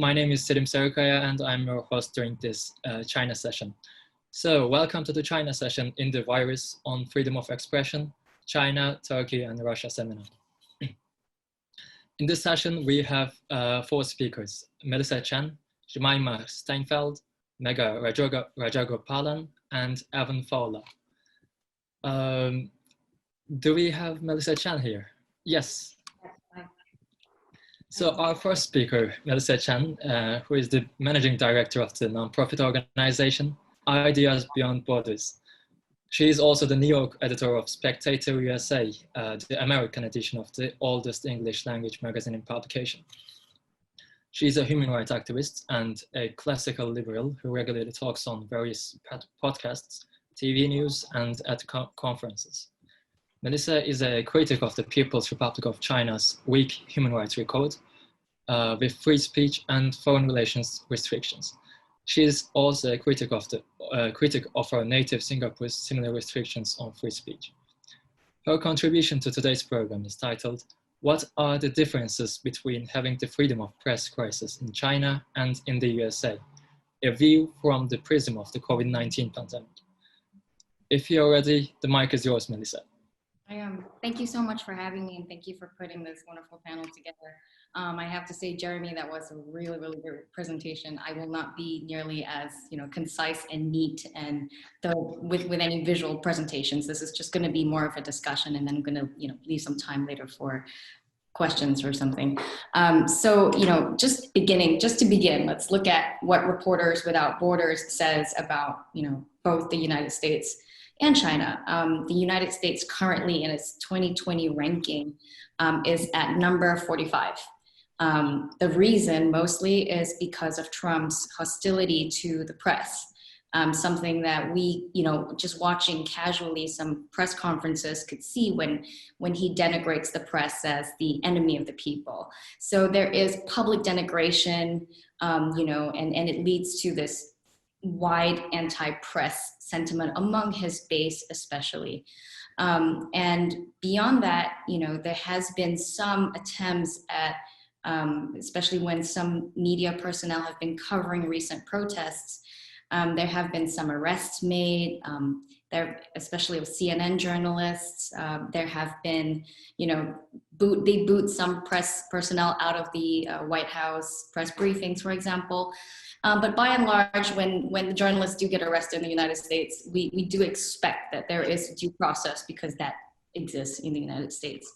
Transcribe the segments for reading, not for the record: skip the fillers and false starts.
my name is Selim Sarukaya and I'm your host during this China session. So welcome to the China session in the virus on freedom of expression, China, Turkey and Russia seminar. In this session, we have 4 speakers, Melissa Chen, Jemimah Steinfeld, Megha Rajagopalan, and Evan Fowler. Do we have Melissa Chen here? Yes. So our first speaker, Melissa Chen, who is the managing director of the nonprofit organization, Ideas Beyond Borders. She is also the New York editor of Spectator USA, the American edition of the oldest English language magazine in publication. She is a human rights activist and a classical liberal who regularly talks on various podcasts, TV news, and at conferences. Melissa is a critic of the People's Republic of China's weak human rights record with free speech and foreign relations restrictions. She is also a critic of her native Singapore's similar restrictions on free speech. Her contribution to today's program is titled, "What are the differences between having the freedom of press crisis in China and in the USA? A view from the prism of the COVID-19 pandemic." If you're ready, the mic is yours, Melissa. I am. Thank you so much for having me, and thank you for putting this wonderful panel together. I have to say, Jeremy, that was a really, really good presentation. I will not be nearly as concise and neat and with any visual presentations. This is just going to be more of a discussion, and then I'm going to leave some time later for questions or something. Just to begin, let's look at what Reporters Without Borders says about both the United States and China. The United States currently in its 2020 ranking is at number 45. The reason mostly is because of Trump's hostility to the press. Something that we, just watching casually some press conferences could see when he denigrates the press as the enemy of the people. So there is public denigration, and it leads to this wide anti-press sentiment among his base especially. And beyond that, there has been some attempts at, especially when some media personnel have been covering recent protests, there have been some arrests made, especially of CNN journalists. There have been, they boot some press personnel out of the White House press briefings, for example. But by and large, when the journalists do get arrested in the United States, we do expect that there is due process because that exists in the United States.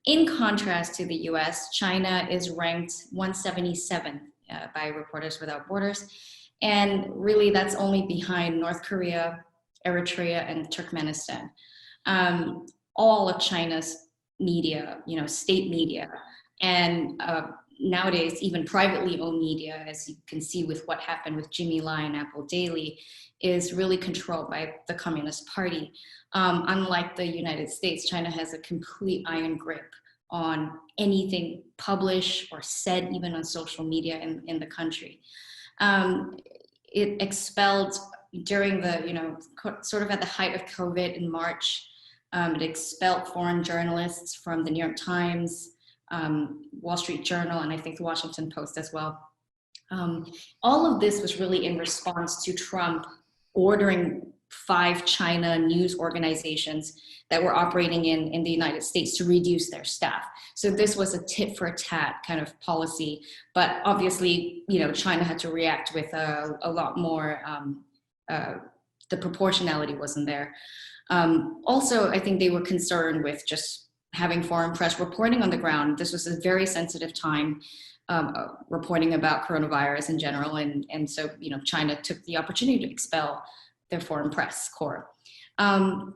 In contrast to the US, China is ranked 177th by Reporters Without Borders. And really that's only behind North Korea, Eritrea, and Turkmenistan. All of China's media, state media, and nowadays, even privately owned media, as you can see with what happened with Jimmy Lai and Apple Daily, is really controlled by the Communist Party. Unlike the United States, China has a complete iron grip on anything published or said, even on social media in the country. It expelled during the, sort of at the height of COVID in March, it expelled foreign journalists from the New York Times, Wall Street Journal, and I think the Washington Post as well. All of this was really in response to Trump ordering 5 China news organizations that were operating in the United States to reduce their staff. So this was a tit for tat kind of policy, but obviously, China had to react with a lot more, the proportionality wasn't there. Also, I think they were concerned with just having foreign press reporting on the ground. This was a very sensitive time, reporting about coronavirus in general. And so, China took the opportunity to expel their foreign press corps. And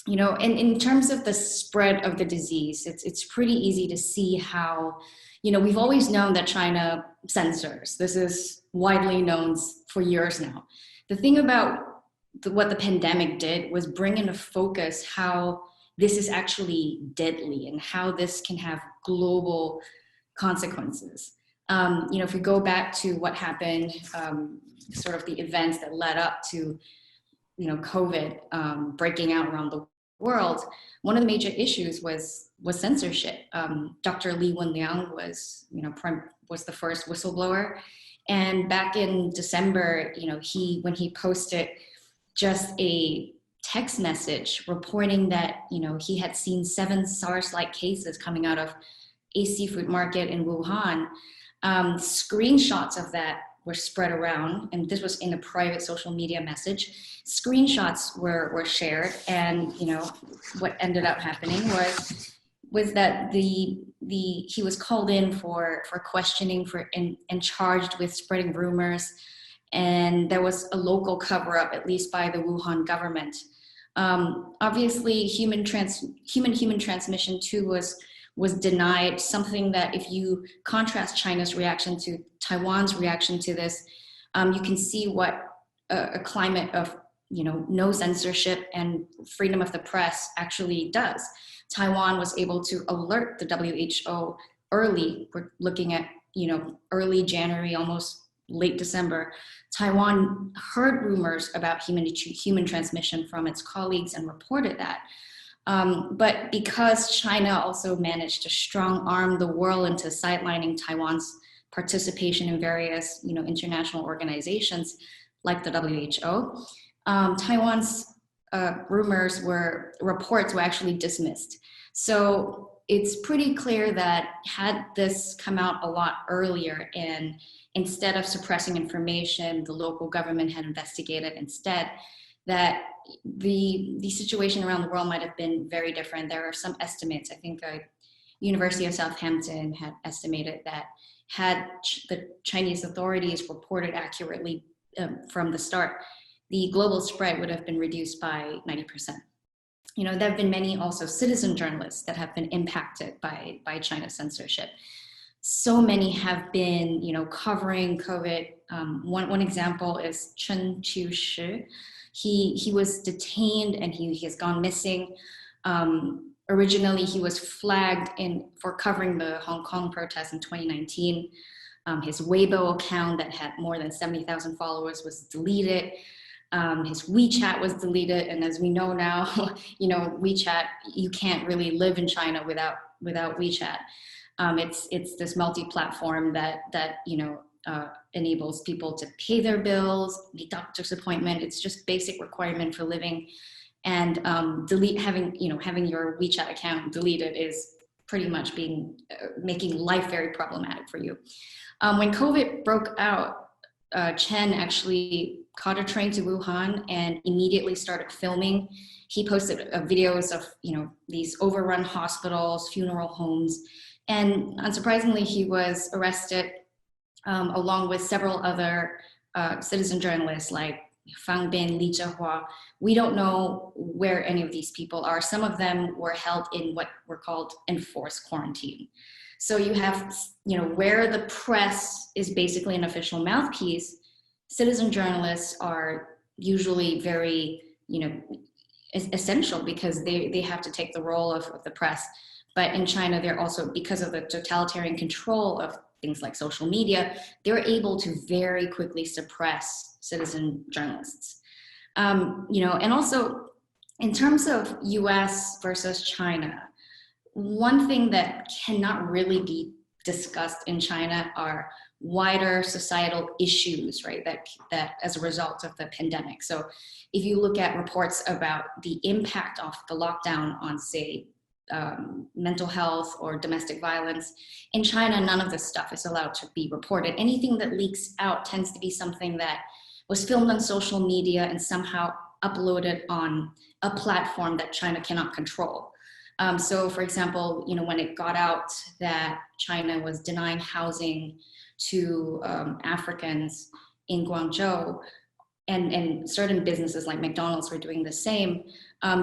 in terms of the spread of the disease, it's pretty easy to see how, we've always known that China censors. This is widely known for years now. The thing about what the pandemic did was bring into focus how this is actually deadly and how this can have global consequences. If we go back to what happened, sort of the events that led up to, COVID breaking out around the world, one of the major issues was censorship. Dr. Li Wenliang was, was the first whistleblower. And back in December, when he posted just a text message reporting that, he had seen 7 SARS-like cases coming out of a seafood market in Wuhan, screenshots of that were spread around, and this was in a private social media message. Screenshots were shared, and what ended up happening was that he was called in for questioning and charged with spreading rumors, and there was a local cover-up, at least by the Wuhan government. Obviously, human transmission too was denied, something that if you contrast China's reaction to Taiwan's reaction to this, you can see what a climate of no censorship and freedom of the press actually does. Taiwan was able to alert the WHO early. We're looking at early January, almost late December. Taiwan heard rumors about human transmission from its colleagues and reported that. But because China also managed to strong arm the world into sidelining Taiwan's participation in various, international organizations like the WHO, Taiwan's reports were actually dismissed. So it's pretty clear that had this come out a lot earlier, and instead of suppressing information, the local government had investigated instead, that the situation around the world might have been very different. There are some estimates. I think the University of Southampton had estimated that had the Chinese authorities reported accurately from the start, the global spread would have been reduced by 90%. There have been many also citizen journalists that have been impacted by China's censorship. So many have been, covering COVID. One example is Chen. He was detained and he has gone missing. Originally, he was flagged for covering the Hong Kong protests in 2019. His Weibo account that had more than 70,000 followers was deleted. His WeChat was deleted, and as we know now, WeChat, you can't really live in China without WeChat. It's this multi-platform that enables people to pay their bills, make doctor's appointment. It's just basic requirement for living, and having your WeChat account deleted is pretty much making life very problematic for you. When COVID broke out, Chen actually caught a train to Wuhan and immediately started filming. He posted videos of these overrun hospitals, funeral homes, and unsurprisingly, he was arrested along with several other citizen journalists like Fang Bin, Li Zhehua. We don't know where any of these people are. Some of them were held in what were called enforced quarantine. So you have, where the press is basically an official mouthpiece, citizen journalists are usually very, essential because they have to take the role of the press. But in China, they're also, because of the totalitarian control of things like social media, they're able to very quickly suppress citizen journalists. And also in terms of US versus China, one thing that cannot really be discussed in China are wider societal issues, right, that as a result of the pandemic. So if you look at reports about the impact of the lockdown on, say, mental health or domestic violence, in China, none of this stuff is allowed to be reported. Anything that leaks out tends to be something that was filmed on social media and somehow uploaded on a platform that China cannot control. So for example, when it got out that China was denying housing to Africans in Guangzhou, and certain businesses like McDonald's were doing the same,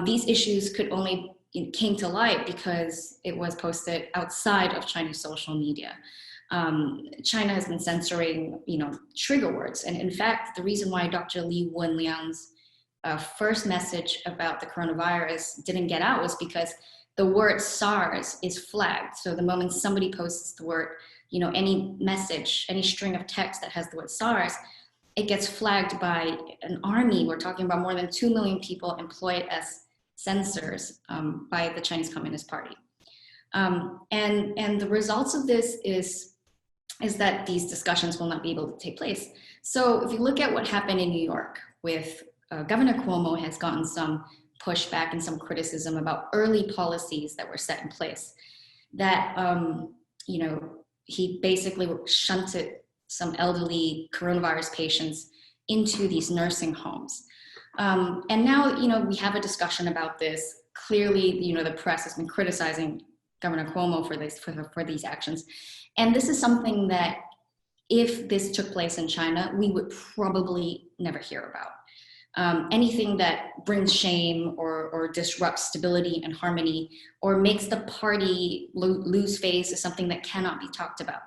these issues came to light because it was posted outside of Chinese social media. China has been censoring, trigger words. And in fact, the reason why Dr. Li Wenliang's first message about the coronavirus didn't get out was because the word SARS is flagged. So the moment somebody posts the word, any message, any string of text that has the word SARS, it gets flagged by an army. We're talking about more than 2 million people employed as censors by the Chinese Communist Party. And the results of this is is that these discussions will not be able to take place. So if you look at what happened in New York with Governor Cuomo has gotten some pushback and some criticism about early policies that were set in place that, he basically shunted some elderly coronavirus patients into these nursing homes. And now, we have a discussion about this. Clearly, the press has been criticizing Governor Cuomo for these actions. And this is something that if this took place in China, we would probably never hear about. Anything that brings shame or disrupts stability and harmony or makes the party lose face is something that cannot be talked about.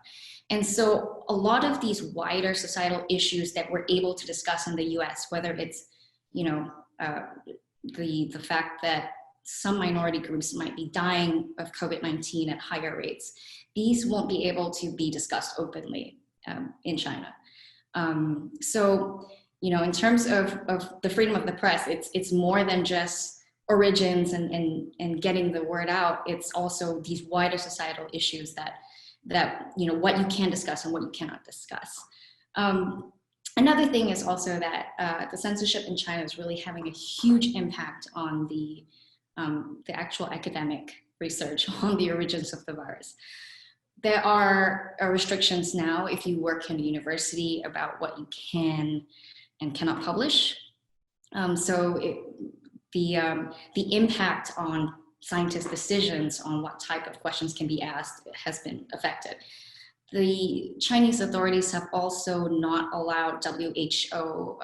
And so a lot of these wider societal issues that we're able to discuss in the US, whether it's, the fact that some minority groups might be dying of COVID-19 at higher rates, these won't be able to be discussed openly in China. So, in terms of the freedom of the press, it's more than just origins and getting the word out. It's also these wider societal issues that what you can discuss and what you cannot discuss. Another thing is also that the censorship in China is really having a huge impact on the actual academic research on the origins of the virus. There are restrictions now if you work in a university about what you can and cannot publish. So the impact on scientists' decisions on what type of questions can be asked has been affected. The Chinese authorities have also not allowed WHO,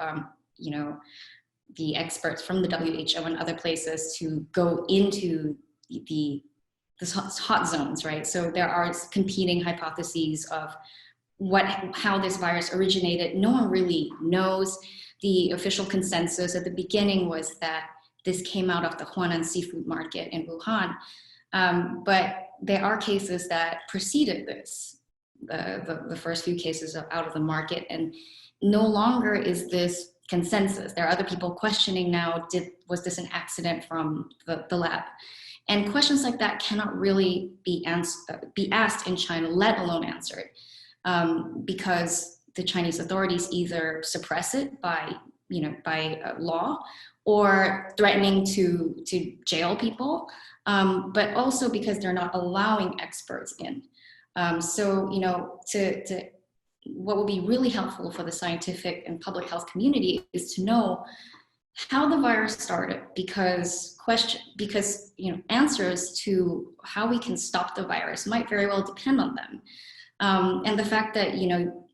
the experts from the WHO and other places to go into the hot zones, right? So there are competing hypotheses of how this virus originated. No one really knows. The official consensus at the beginning was that this came out of the Huanan seafood market in Wuhan. But there are cases that preceded this, the first few cases out of the market, and no longer is this consensus. There are other people questioning now, was this an accident from the lab? And questions like that cannot really be asked in China, let alone answered, because the Chinese authorities either suppress it by law or threatening to jail people, but also because they're not allowing experts in. So what would be really helpful for the scientific and public health community is to know how the virus started, because answers to how we can stop the virus might very well depend on them. And the fact that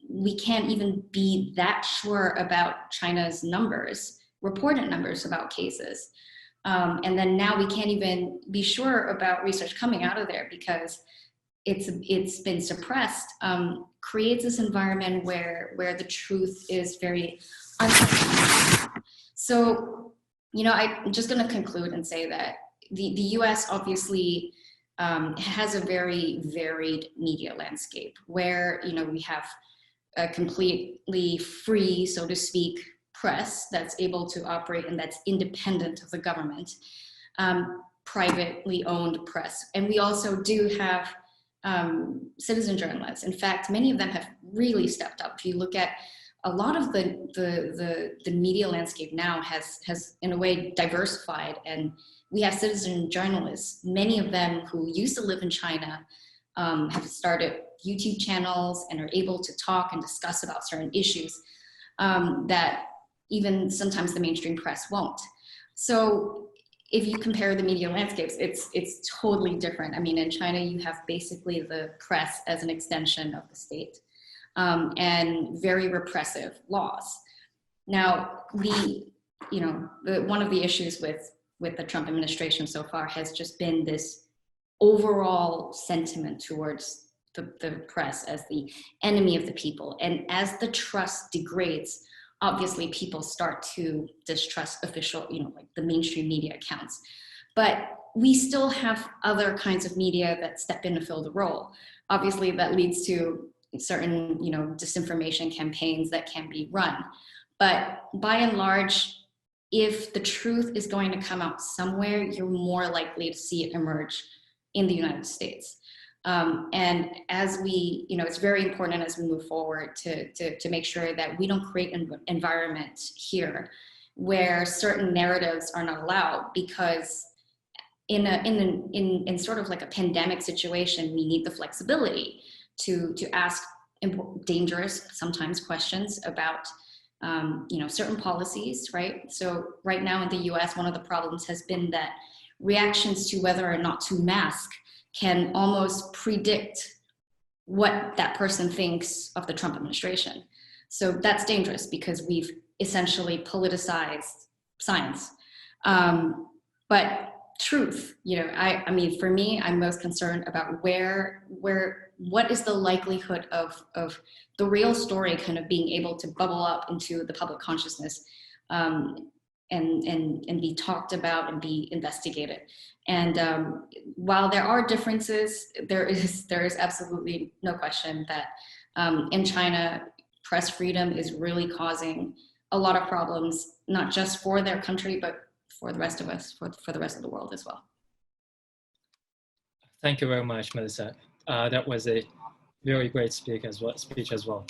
we can't even be that sure about China's numbers, reported numbers about cases, and then now we can't even be sure about research coming out of there because it's been suppressed, creates this environment where the truth is very uncertain. So, I'm just going to conclude and say that the US obviously has a very varied media landscape where, we have a completely free, so to speak, press that's able to operate and that's independent of the government, privately owned press. And we also do have citizen journalists. In fact, many of them have really stepped up. If you look at a lot of the media landscape now has in a way diversified, and we have citizen journalists, many of them who used to live in China, have started YouTube channels and are able to talk and discuss about certain issues that even sometimes the mainstream press won't. So if you compare the media landscapes, it's totally different. I mean, in China, you have basically the press as an extension of the state, and very repressive laws. Now, one of the issues with the Trump administration so far has just been this overall sentiment towards the press as the enemy of the people. And as the trust degrades, obviously people start to distrust official, like the mainstream media accounts. But we still have other kinds of media that step in to fill the role. Obviously that leads to certain, disinformation campaigns that can be run. But by and large, if the truth is going to come out somewhere, you're more likely to see it emerge in the United States. And as we, it's very important as we move forward to make sure that we don't create an environment here where certain narratives are not allowed, because in sort of like a pandemic situation, we need the flexibility to ask dangerous, sometimes, questions about certain policies, right? So right now in the US, one of the problems has been that reactions to whether or not to mask can almost predict what that person thinks of the Trump administration. So that's dangerous because we've essentially politicized science. But truth, I mean, for me, I'm most concerned about what is the likelihood of the real story kind of being able to bubble up into the public consciousness, and be talked about and be investigated. And while there are differences, there is absolutely no question that in China, press freedom is really causing a lot of problems, not just for their country, but for the rest of us, for the rest of the world as well. Thank you very much, Melissa. That was a very great speech as well.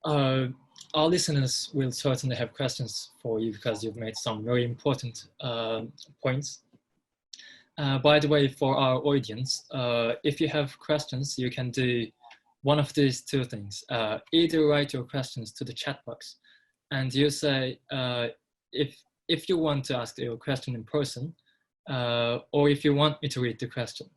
Our listeners will certainly have questions for you because you've made some very important points. By the way, for our audience, if you have questions, you can do one of these two things. Either write your questions to the chat box, and you say if you want to ask your question in person, or if you want me to read the question.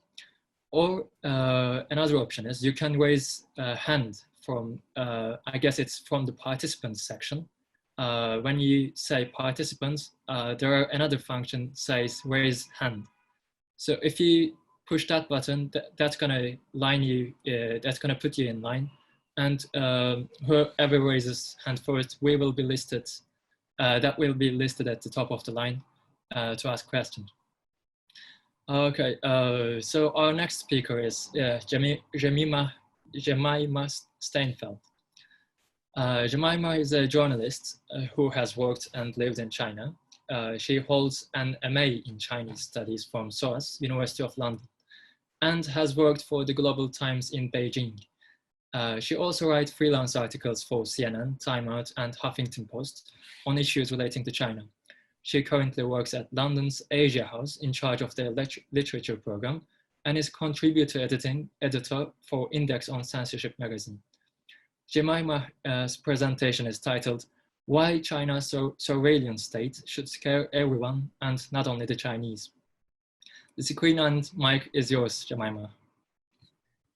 Or another option is you can raise a hand from, I guess it's from the participants section. When you say participants, there are another function says raise hand. So if you push that button, that's gonna line you, that's gonna put you in line. And whoever raises hand first, we will be listed, that will be listed at the top of the line to ask questions. Okay, so our next speaker is Jemimah Steinfeld. Jemimah is a journalist who has worked and lived in China. She holds an MA in Chinese Studies from SOAS, University of London, and has worked for the Global Times in Beijing. She also writes freelance articles for CNN, Time Out, and Huffington Post on issues relating to China. She currently works at London's Asia House in charge of their literature program and is contributor editor for Index on Censorship magazine. Jemimah's presentation is titled, Why China's Surveillance State Should Scare Everyone and Not Only the Chinese. The screen and mic is yours, Jemimah.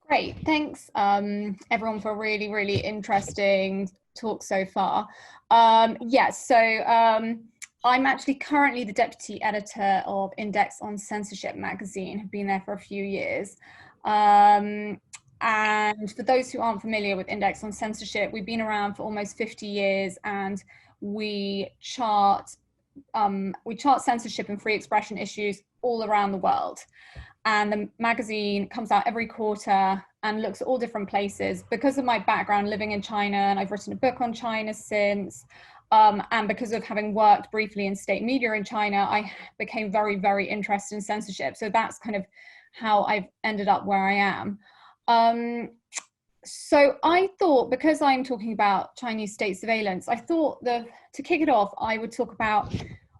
Great, thanks everyone for a really, really interesting talk so far. I'm actually currently the deputy editor of Index on Censorship magazine. I've been there for a few years. And for those who aren't familiar with Index on Censorship, we've been around for almost 50 years, and we chart censorship and free expression issues all around the world. And the magazine comes out every quarter and looks at all different places. Because of my background living in China, and I've written a book on China since, and because of having worked briefly in state media in China, I became very, very interested in censorship. So that's kind of how I've ended up where I am. So I thought, because I'm talking about Chinese state surveillance, I thought to kick it off, I would talk about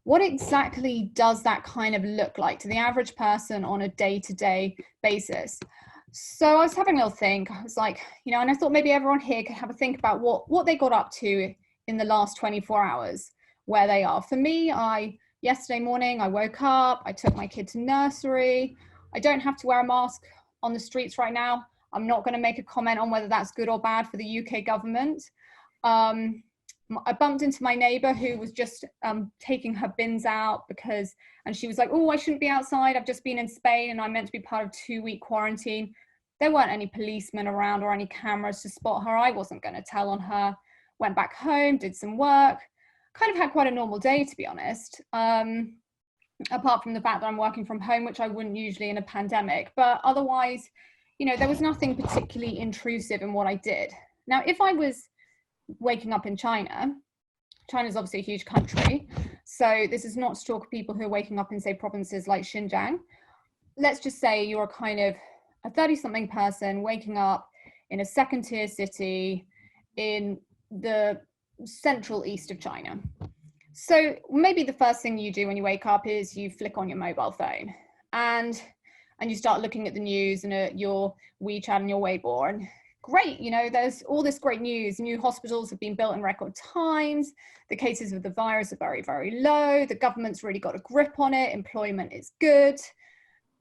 what exactly does that kind of look like to the average person on a day-to-day basis. So I was having a little think. I was like, and I thought maybe everyone here could have a think about what they got up to in the last 24 hours, where they are. For me, yesterday morning, I woke up, I took my kid to nursery. I don't have to wear a mask on the streets right now. I'm not going to make a comment on whether that's good or bad for the UK government. I bumped into my neighbor who was just taking her bins out and she was like, oh, I shouldn't be outside. I've just been in Spain and I'm meant to be part of a 2-week quarantine. There weren't any policemen around or any cameras to spot her. I wasn't going to tell on her. Went back home, did some work, kind of had quite a normal day, to be honest, apart from the fact that I'm working from home, which I wouldn't usually in a pandemic. But otherwise, there was nothing particularly intrusive in what I did. Now, if I was waking up in China's obviously a huge country, so this is not to talk of people who are waking up in, say, provinces like Xinjiang. Let's just say you're a kind of a 30-something person waking up in a second-tier city in the central east of China. So maybe the first thing you do when you wake up is you flick on your mobile phone and you start looking at the news and at your WeChat and your Weibo, and great, you know, there's all this great news. New hospitals have been built in record times. The cases of the virus are very, very low. The government's really got a grip on it. Employment is good.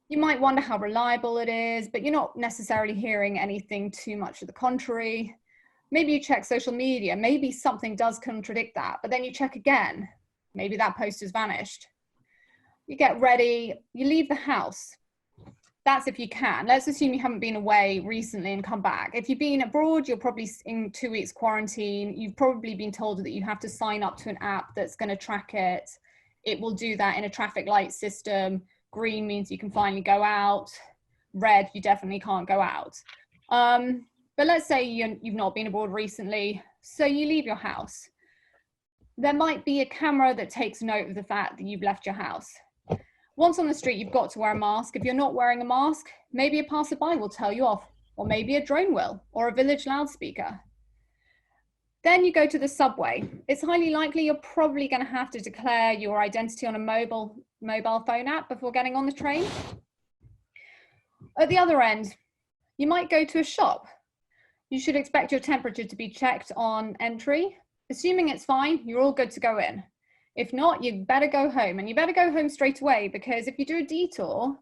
You might wonder how reliable it is, but you're not necessarily hearing anything too much to the contrary. Maybe you check social media. Maybe something does contradict that, but then you check again. Maybe that post has vanished. You get ready, you leave the house. That's if you can. Let's assume you haven't been away recently and come back. If you've been abroad, you're probably in 2 weeks quarantine. You've probably been told that you have to sign up to an app that's going to track it. It will do that in a traffic light system. Green means you can finally go out. Red, you definitely can't go out. But let's say you've not been abroad recently, so you leave your house. There might be a camera that takes note of the fact that you've left your house. Once on the street, you've got to wear a mask. If you're not wearing a mask, maybe a passerby will tell you off, or maybe a drone will, or a village loudspeaker. Then you go to the subway. It's highly likely you're probably going to have to declare your identity on a mobile phone app before getting on the train. At the other end, you might go to a shop. You should expect your temperature to be checked on entry. Assuming it's fine, you're all good to go in. If not, you better go home, and you better go home straight away, because if you do a detour,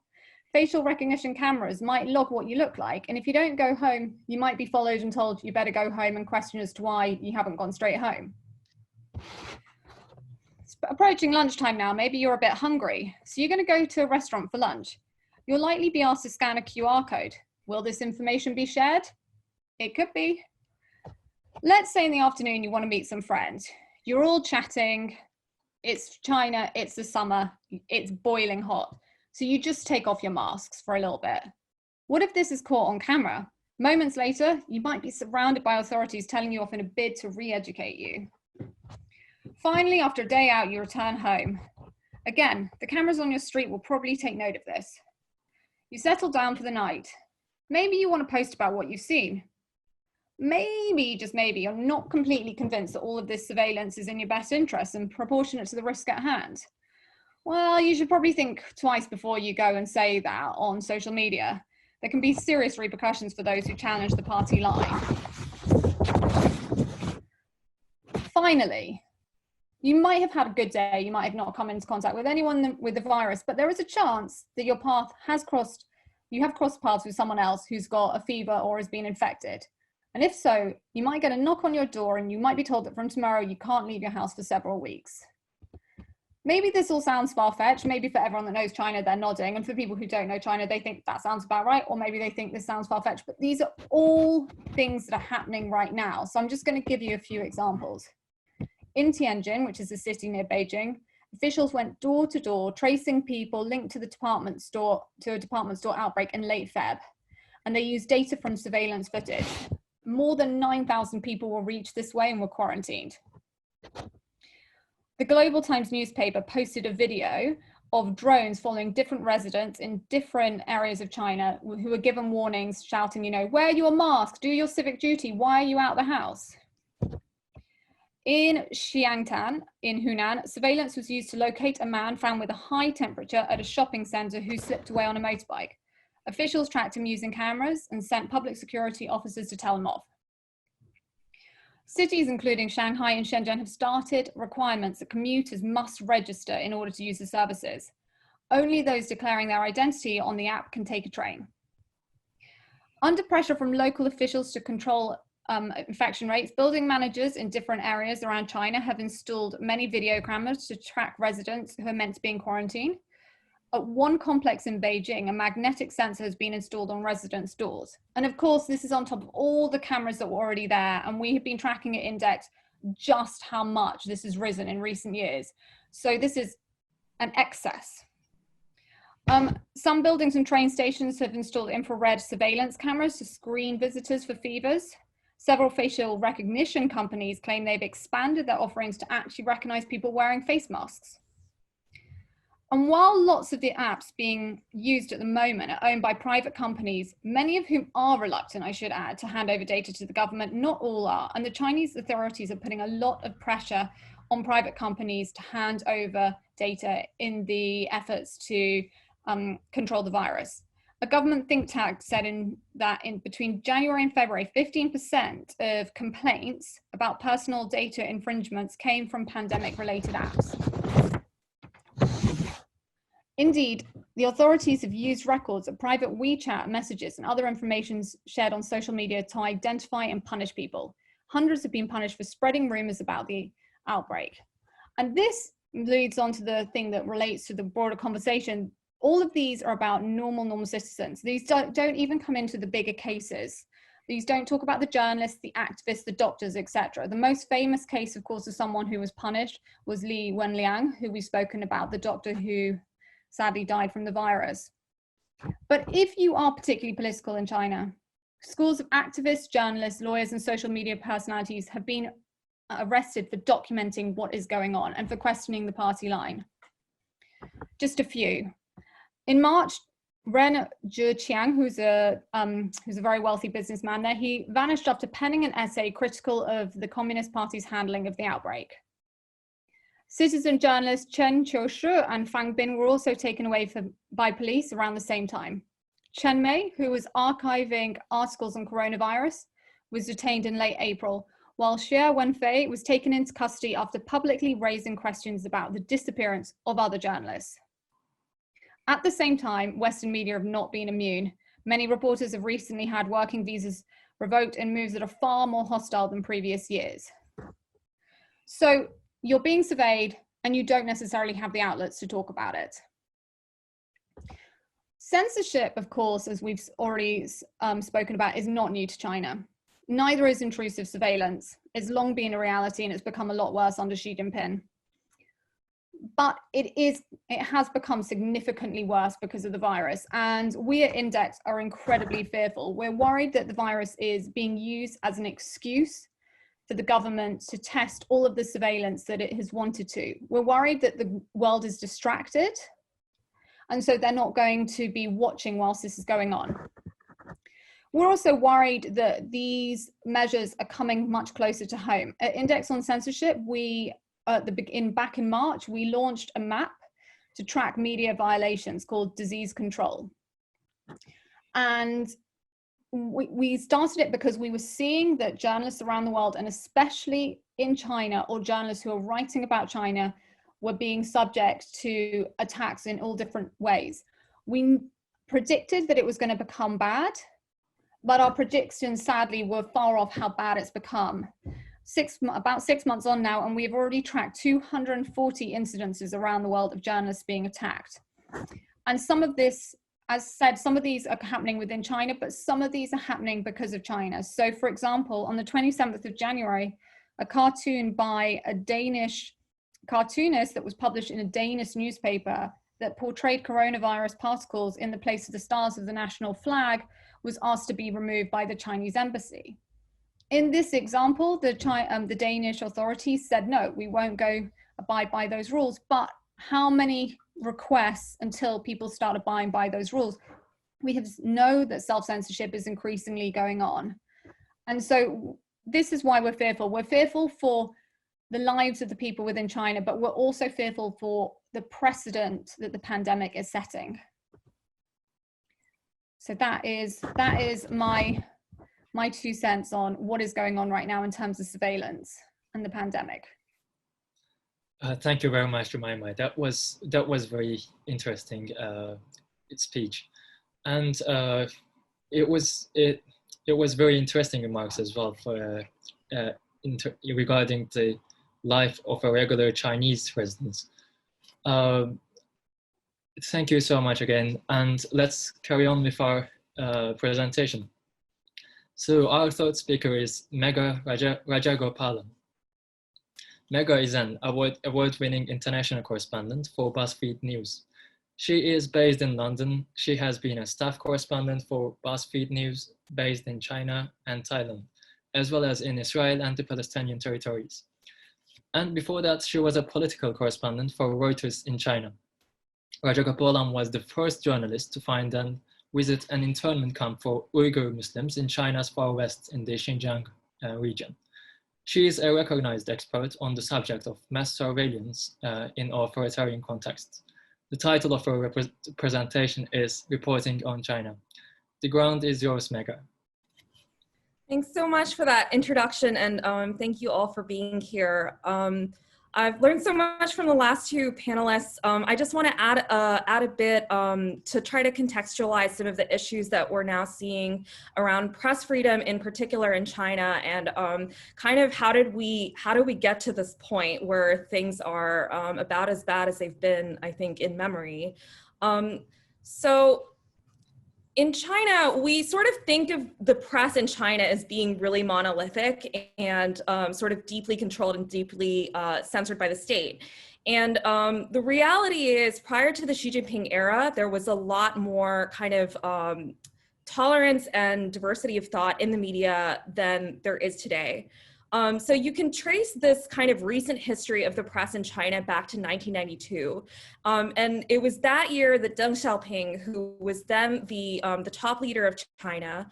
facial recognition cameras might log what you look like. And if you don't go home, you might be followed and told you better go home and questioned as to why you haven't gone straight home. It's approaching lunchtime now. Maybe you're a bit hungry. So you're going to go to a restaurant for lunch. You'll likely be asked to scan a QR code. Will this information be shared? It could be. Let's say in the afternoon you want to meet some friends. You're all chatting. It's China, it's the summer, it's boiling hot. So you just take off your masks for a little bit. What if this is caught on camera? Moments later, you might be surrounded by authorities telling you off in a bid to re-educate you. Finally, after a day out, you return home. Again, the cameras on your street will probably take note of this. You settle down for the night. Maybe you want to post about what you've seen. Maybe, just maybe, you're not completely convinced that all of this surveillance is in your best interest and proportionate to the risk at hand. Well, you should probably think twice before you go and say that on social media. There can be serious repercussions for those who challenge the party line. Finally, you might have had a good day. You might have not come into contact with anyone with the virus, but there is a chance that you have crossed paths with someone else who's got a fever or has been infected. And if so, you might get a knock on your door and you might be told that from tomorrow you can't leave your house for several weeks. Maybe this all sounds far-fetched. Maybe for everyone that knows China, they're nodding. And for people who don't know China, they think that sounds about right. Or maybe they think this sounds far-fetched. But these are all things that are happening right now. So I'm just going to give you a few examples. In Tianjin, which is a city near Beijing, officials went door to door, tracing people linked to a department store outbreak in late Feb. And they used data from surveillance footage. More than 9,000 people were reached this way and were quarantined. The Global Times newspaper posted a video of drones following different residents in different areas of China who were given warnings shouting, you know, wear your mask, do your civic duty, why are you out of the house? In Xiangtan, in Hunan, surveillance was used to locate a man found with a high temperature at a shopping center who slipped away on a motorbike. Officials tracked him using cameras and sent public security officers to tell him off. Cities including Shanghai and Shenzhen have started requirements that commuters must register in order to use the services. Only those declaring their identity on the app can take a train. Under pressure from local officials to control infection rates, building managers in different areas around China have installed many video cameras to track residents who are meant to be in quarantine. At one complex in Beijing, a magnetic sensor has been installed on residents' doors. And of course, this is on top of all the cameras that were already there. And we have been tracking at Index just how much this has risen in recent years. So this is an excess. Some buildings and train stations have installed infrared surveillance cameras to screen visitors for fevers. Several facial recognition companies claim they've expanded their offerings to actually recognize people wearing face masks. And while lots of the apps being used at the moment are owned by private companies, many of whom are reluctant, I should add, to hand over data to the government, not all are. And the Chinese authorities are putting a lot of pressure on private companies to hand over data in the efforts to control the virus. A government think tank said that between January and February, 15% of complaints about personal data infringements came from pandemic-related apps. Indeed, the authorities have used records of private WeChat messages and other information shared on social media to identify and punish people. Hundreds have been punished for spreading rumors about the outbreak. And this leads on to the thing that relates to the broader conversation. All of these are about normal citizens. These don't even come into the bigger cases. These don't talk about the journalists, the activists, the doctors, etc. The most famous case, of course, of someone who was punished was Li Wenliang, who we've spoken about, the doctor who sadly died from the virus. But if you are particularly political in China, scores of activists, journalists, lawyers, and social media personalities have been arrested for documenting what is going on and for questioning the party line. Just a few. In March, Ren Zhiqiang, who's a very wealthy businessman there, he vanished after penning an essay critical of the Communist Party's handling of the outbreak. Citizen journalists Chen and Fang Bin were also taken away by police around the same time. Chen Mei, who was archiving articles on coronavirus, was detained in late April, while Xie Wenfei was taken into custody after publicly raising questions about the disappearance of other journalists. At the same time, Western media have not been immune. Many reporters have recently had working visas revoked in moves that are far more hostile than previous years. So you're being surveyed and you don't necessarily have the outlets to talk about it. Censorship, of course, as we've already spoken about, is not new to China. Neither is intrusive surveillance. It's long been a reality and it's become a lot worse under Xi Jinping. But it has become significantly worse because of the virus, and we at Index are incredibly fearful. We're worried that the virus is being used as an excuse for the government to test all of the surveillance that it has wanted to. We're worried that the world is distracted, and so they're not going to be watching whilst this is going on. We're also worried that these measures are coming much closer to home. At Index on Censorship, back in March, we launched a map to track media violations called Disease Control. And we started it because we were seeing that journalists around the world, and especially in China, or journalists who are writing about China, were being subject to attacks in all different ways. We predicted that it was going to become bad, but our predictions sadly were far off how bad it's become. About 6 months on now, and we've already tracked 240 incidences around the world of journalists being attacked. And some of this, as said, some of these are happening within China, but some of these are happening because of China. So for example, on the 27th of January, a cartoon by a Danish cartoonist that was published in a Danish newspaper that portrayed coronavirus particles in the place of the stars of the national flag was asked to be removed by the Chinese embassy. In this example, the Danish authorities said, no, we won't go abide by those rules. But how many requests until people start abiding by those rules? We know that self-censorship is increasingly going on. And so this is why we're fearful. We're fearful for the lives of the people within China, but we're also fearful for the precedent that the pandemic is setting. So that is my 2 cents on what is going on right now in terms of surveillance and the pandemic. Thank you very much, Jemimah. That was very interesting speech, and it was very interesting remarks as well for regarding the life of a regular Chinese resident. Thank you so much again, and let's carry on with our presentation. So our third speaker is Megha Rajagopalan. Megha is an award-winning international correspondent for BuzzFeed News. She is based in London. She has been a staff correspondent for BuzzFeed News based in China and Thailand, as well as in Israel and the Palestinian territories. And before that, she was a political correspondent for Reuters in China. Rajagopalan was the first journalist to find and visit an internment camp for Uyghur Muslims in China's far west in the Xinjiang region. She is a recognized expert on the subject of mass surveillance in authoritarian contexts. The title of her presentation is Reporting on China. The ground is yours, Megha. Thanks so much for that introduction, and thank you all for being here. I've learned so much from the last two panelists. I just want to add a bit to try to contextualize some of the issues that we're now seeing around press freedom, in particular in China, and kind of how do we get to this point where things are about as bad as they've been, I think, in memory. So in China, we sort of think of the press in China as being really monolithic and sort of deeply controlled and deeply censored by the state. And the reality is, prior to the Xi Jinping era, there was a lot more kind of tolerance and diversity of thought in the media than there is today. So you can trace this kind of recent history of the press in China back to 1992. And it was that year that Deng Xiaoping, who was then the top leader of China,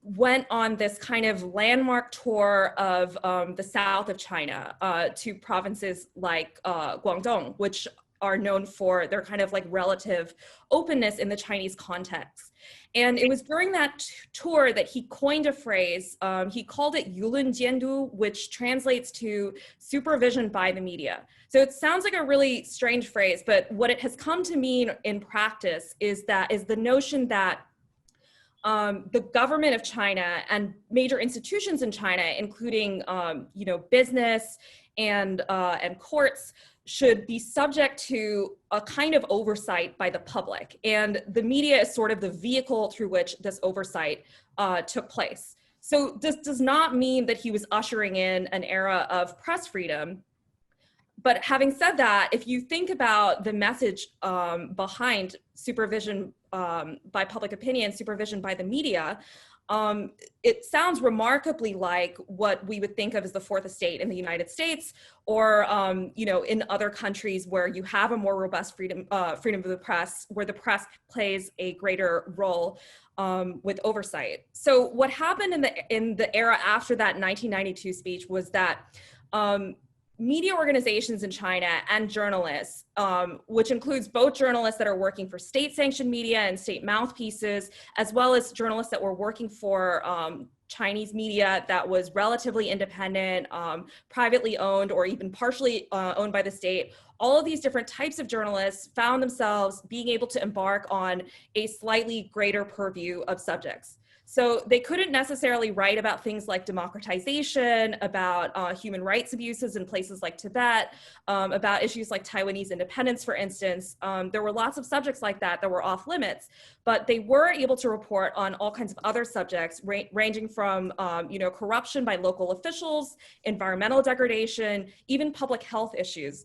went on this kind of landmark tour of the south of China to provinces like Guangdong, which are known for their kind of like relative openness in the Chinese context. And it was during that tour that he coined a phrase. He called it Yulun Jiandu, which translates to supervision by the media. So it sounds like a really strange phrase, but what it has come to mean in practice is the notion that the government of China and major institutions in China, including business and courts, should be subject to a kind of oversight by the public. And the media is sort of the vehicle through which this oversight took place. So this does not mean that he was ushering in an era of press freedom. But having said that, if you think about the message behind supervision by public opinion, supervision by the media, it sounds remarkably like what we would think of as the fourth estate in the United States, or in other countries where you have a more robust freedom of the press, where the press plays a greater role with oversight. So what happened in the era after that 1992 speech was that media organizations in China and journalists, which includes both journalists that are working for state-sanctioned media and state mouthpieces, as well as journalists that were working for Chinese media that was relatively independent, privately owned, or even partially owned by the state. All of these different types of journalists found themselves being able to embark on a slightly greater purview of subjects. So they couldn't necessarily write about things like democratization, about human rights abuses in places like Tibet, about issues like Taiwanese independence, for instance. There were lots of subjects like that were off limits, but they were able to report on all kinds of other subjects, ranging from corruption by local officials, environmental degradation, even public health issues.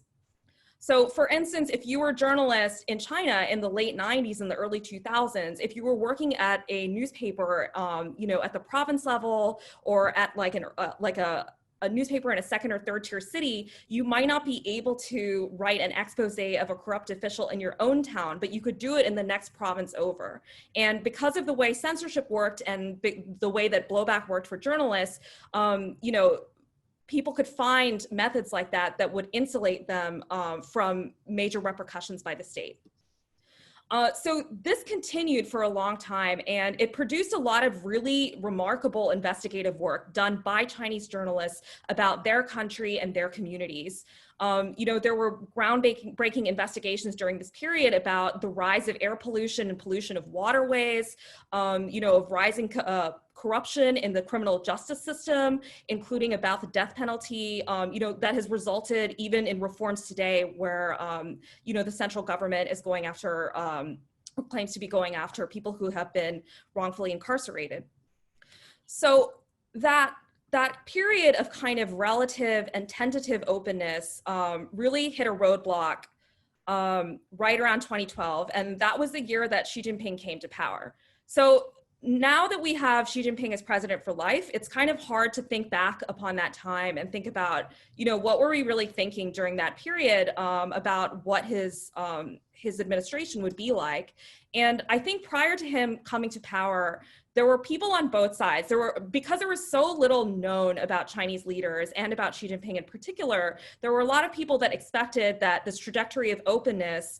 So for instance, if you were a journalist in China in the late 90s and the early 2000s, if you were working at a newspaper, at the province level, or at like a newspaper in a second or third tier city, you might not be able to write an expose of a corrupt official in your own town, but you could do it in the next province over. And because of the way censorship worked and the way that blowback worked for journalists, people could find methods like that would insulate them from major repercussions by the state. So this continued for a long time, and it produced a lot of really remarkable investigative work done by Chinese journalists about their country and their communities. There were groundbreaking investigations during this period about the rise of air pollution and pollution of waterways, of rising corruption in the criminal justice system, including about the death penalty, that has resulted even in reforms today where, the central government is going after, claims to be going after people who have been wrongfully incarcerated. So that period of kind of relative and tentative openness really hit a roadblock right around 2012, and that was the year that Xi Jinping came to power. So now that we have Xi Jinping as president for life, it's kind of hard to think back upon that time and think about, you know, what were we really thinking during that period about what his administration would be like. And I think prior to him coming to power, there were people on both sides. Because there was so little known about Chinese leaders and about Xi Jinping in particular, there were a lot of people that expected that this trajectory of openness,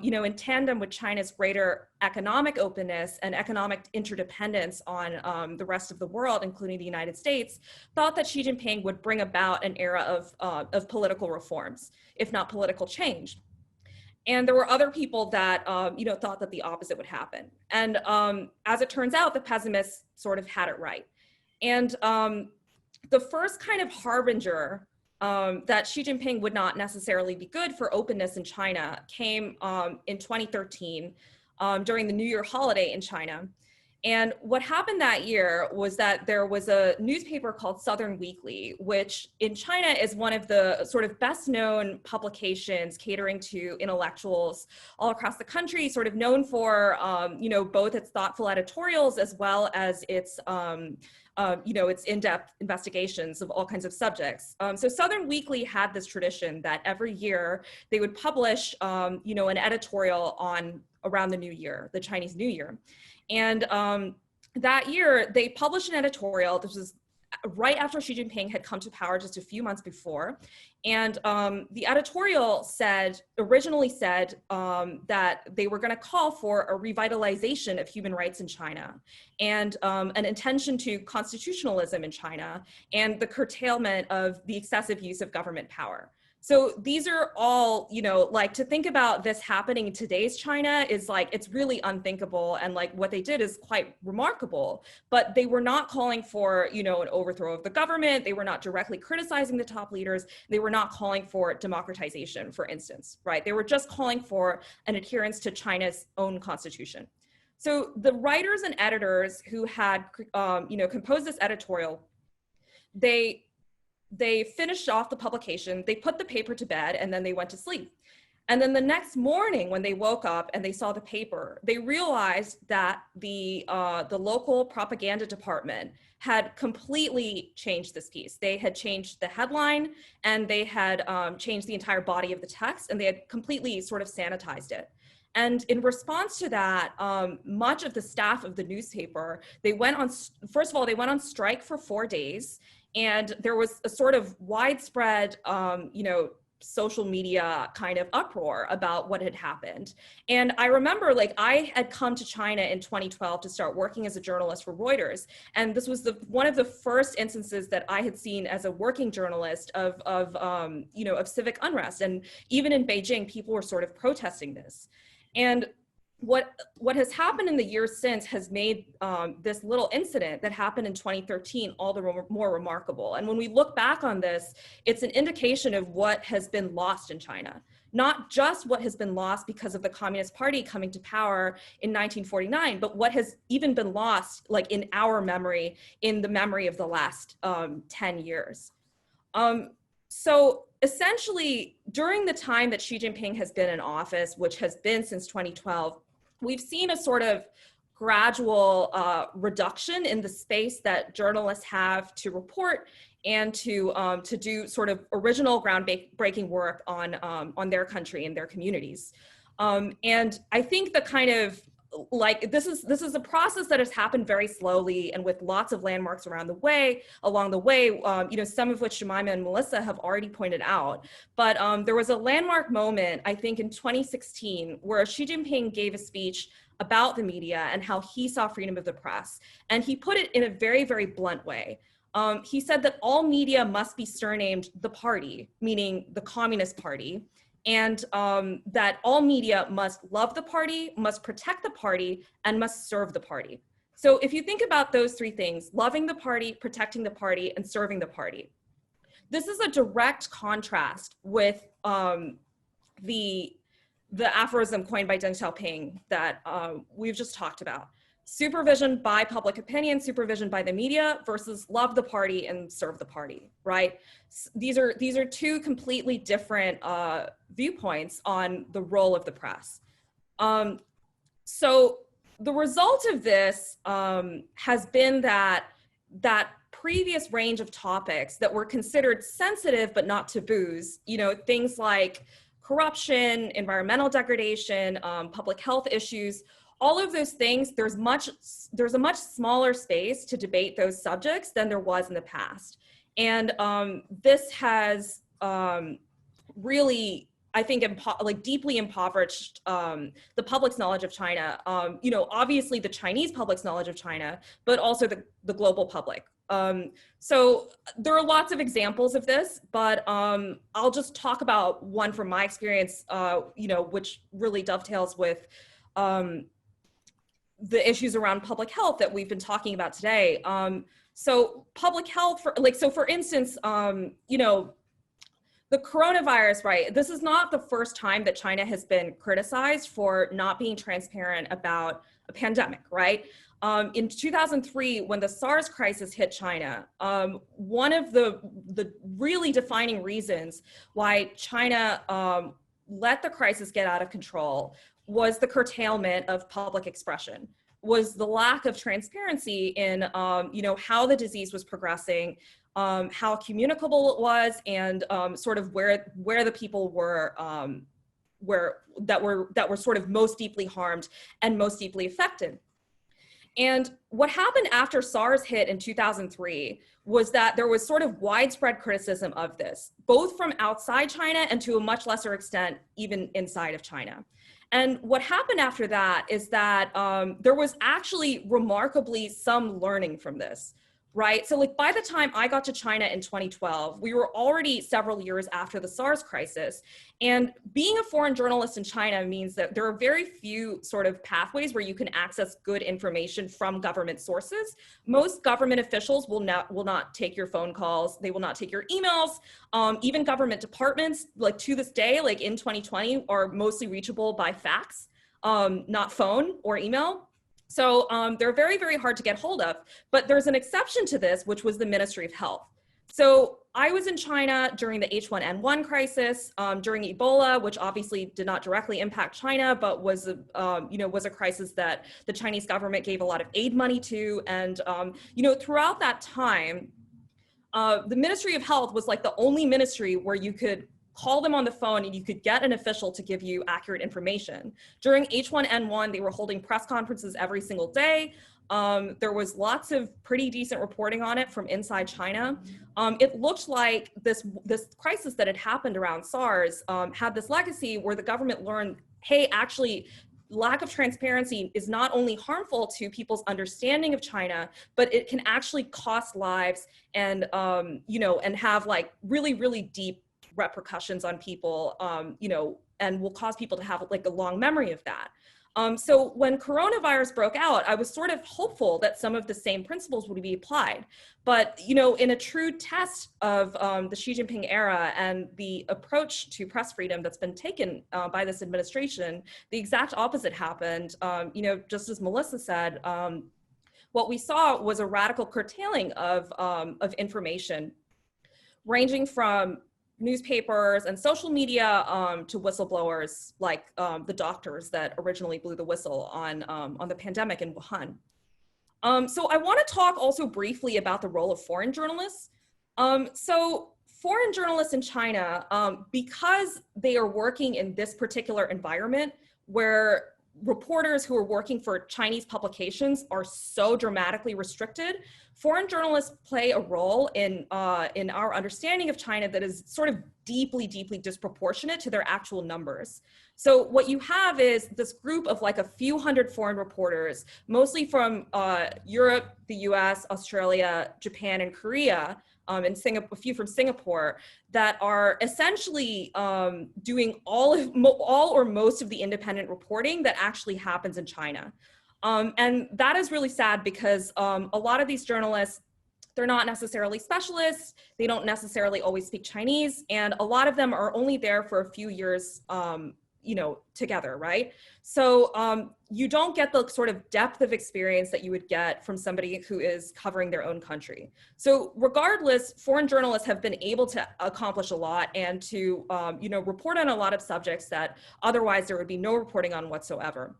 you know, in tandem with China's greater economic openness and economic interdependence on the rest of the world, including the United States, thought that Xi Jinping would bring about an era of political reforms, if not political change. And there were other people that, you know, thought that the opposite would happen. And as it turns out, the pessimists sort of had it right. And the first kind of harbinger that Xi Jinping would not necessarily be good for openness in China came in 2013 during the New Year holiday in China. And what happened that year was that there was a newspaper called Southern Weekly, which in China is one of the sort of best known publications catering to intellectuals all across the country, sort of known for, you know, both its thoughtful editorials as well as its, you know, its in-depth investigations of all kinds of subjects. So Southern Weekly had this tradition that every year they would publish, you know, an editorial on around the New Year, the Chinese New Year. And that year, they published an editorial. This was right after Xi Jinping had come to power just a few months before. And the editorial originally said that they were going to call for a revitalization of human rights in China and an intention to constitutionalism in China and the curtailment of the excessive use of government power. So these are all, you know, like to think about this happening in today's China is like, it's really unthinkable. And like what they did is quite remarkable, but they were not calling for, you know, an overthrow of the government. They were not directly criticizing the top leaders. They were not calling for democratization, for instance, right? They were just calling for an adherence to China's own constitution. So the writers and editors who had, you know, composed this editorial, they finished off the publication, they put the paper to bed, and then they went to sleep. And then the next morning when they woke up and they saw the paper, they realized that the local propaganda department had completely changed this piece. They had changed the headline and they had changed the entire body of the text, and they had completely sort of sanitized it. And in response to that, much of the staff of the newspaper, they went on, first of all, they went on strike for 4 days. And there was a sort of widespread, you know, social media kind of uproar about what had happened. And I remember, like, I had come to China in 2012 to start working as a journalist for Reuters. And this was one of the first instances that I had seen as a working journalist of you know, of civic unrest. And even in Beijing, people were sort of protesting this. And what has happened in the years since has made this little incident that happened in 2013 all the more remarkable. And when we look back on this, it's an indication of what has been lost in China. Not just what has been lost because of the Communist Party coming to power in 1949, but what has even been lost, like in our memory, in the memory of the last 10 years. So essentially, during the time that Xi Jinping has been in office, which has been since 2012, we've seen a sort of gradual reduction in the space that journalists have to report and to do sort of original groundbreaking work on their country and their communities. And I think the kind of like this is a process that has happened very slowly and with lots of landmarks along the way, you know, some of which Jemimah and Melissa have already pointed out. But there was a landmark moment, I think in 2016, where Xi Jinping gave a speech about the media and how he saw freedom of the press. And he put it in a very, very blunt way. He said that all media must be surnamed the party, meaning the Communist Party, and that all media must love the party, must protect the party, and must serve the party. So if you think about those three things, loving the party, protecting the party, and serving the party, this is a direct contrast with the aphorism coined by Deng Xiaoping that we've just talked about. Supervision by public opinion, supervision by the media versus love the party and serve the party, right? These are two completely different viewpoints on the role of the press. So the result of this has been that previous range of topics that were considered sensitive but not taboos, you know, things like corruption, environmental degradation, public health issues, all of those things, there's a much smaller space to debate those subjects than there was in the past. And this has really, I think, deeply impoverished the public's knowledge of China. You know, obviously the Chinese public's knowledge of China, but also the global public. So there are lots of examples of this, but I'll just talk about one from my experience, you know, which really dovetails with the issues around public health that we've been talking about today. So public health, for instance, you know, the coronavirus, right? This is not the first time that China has been criticized for not being transparent about a pandemic, right? In 2003, when the SARS crisis hit China, one of the really defining reasons why China let the crisis get out of control was the curtailment of public expression, was the lack of transparency in you know, how the disease was progressing, how communicable it was, and sort of where the people were that were sort of most deeply harmed and most deeply affected. And what happened after SARS hit in 2003 was that there was sort of widespread criticism of this, both from outside China and to a much lesser extent, even inside of China. And what happened after that is that there was actually remarkably some learning from this, right? So like by the time I got to China in 2012, we were already several years after the SARS crisis. And being a foreign journalist in China means that there are very few sort of pathways where you can access good information from government sources. Most government officials will not take your phone calls. They will not take your emails. Even government departments, like to this day, like in 2020, are mostly reachable by fax, not phone or email. So they're very, very hard to get hold of. But there's an exception to this, which was the Ministry of Health. So I was in China during the H1N1 crisis, during Ebola, which obviously did not directly impact China, but was a crisis that the Chinese government gave a lot of aid money to. And you know, throughout that time, the Ministry of Health was like the only ministry where you could call them on the phone and you could get an official to give you accurate information. During H1N1, they were holding press conferences every single day. There was lots of pretty decent reporting on it from inside China. It looked like this crisis that had happened around SARS had this legacy where the government learned, hey, actually, lack of transparency is not only harmful to people's understanding of China, but it can actually cost lives and, you know, and have like really, really deep repercussions on people, you know, and will cause people to have like a long memory of that. So when coronavirus broke out, I was sort of hopeful that some of the same principles would be applied. But, you know, in a true test of the Xi Jinping era and the approach to press freedom that's been taken by this administration, the exact opposite happened. You know, just as Melissa said, what we saw was a radical curtailing of information, ranging from newspapers and social media to whistleblowers like the doctors that originally blew the whistle on the pandemic in Wuhan. So I want to talk also briefly about the role of foreign journalists. So foreign journalists in China, because they are working in this particular environment where reporters who are working for Chinese publications are so dramatically restricted, foreign journalists play a role in our understanding of China that is sort of deeply, deeply disproportionate to their actual numbers. So what you have is this group of like a few hundred foreign reporters, mostly from Europe, the US, Australia, Japan, and Korea, and a few from Singapore, that are essentially doing all or most of the independent reporting that actually happens in China. And that is really sad because a lot of these journalists, they're not necessarily specialists, they don't necessarily always speak Chinese, and a lot of them are only there for a few years, you know, together, right? So you don't get the sort of depth of experience that you would get from somebody who is covering their own country. So regardless, foreign journalists have been able to accomplish a lot and to, you know, report on a lot of subjects that otherwise there would be no reporting on whatsoever.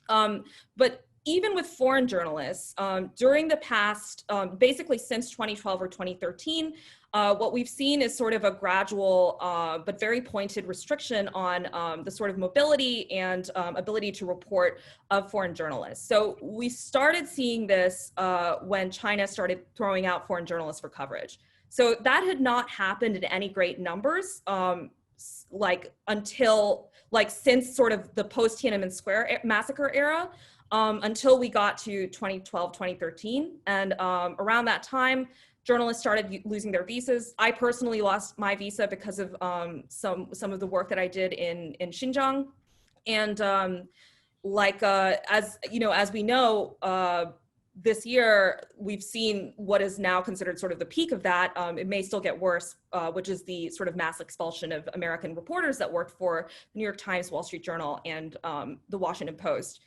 But even with foreign journalists, during the past, basically since 2012 or 2013, what we've seen is sort of a gradual but very pointed restriction on the sort of mobility and ability to report of foreign journalists. So we started seeing this when China started throwing out foreign journalists for coverage. So that had not happened in any great numbers, since sort of the post-Tiananmen Square massacre era, until we got to 2012, 2013. And around that time, journalists started losing their visas. I personally lost my visa because of some of the work that I did in Xinjiang. And as we know, this year, we've seen what is now considered sort of the peak of that. It may still get worse, which is the sort of mass expulsion of American reporters that worked for the New York Times, Wall Street Journal, and the Washington Post.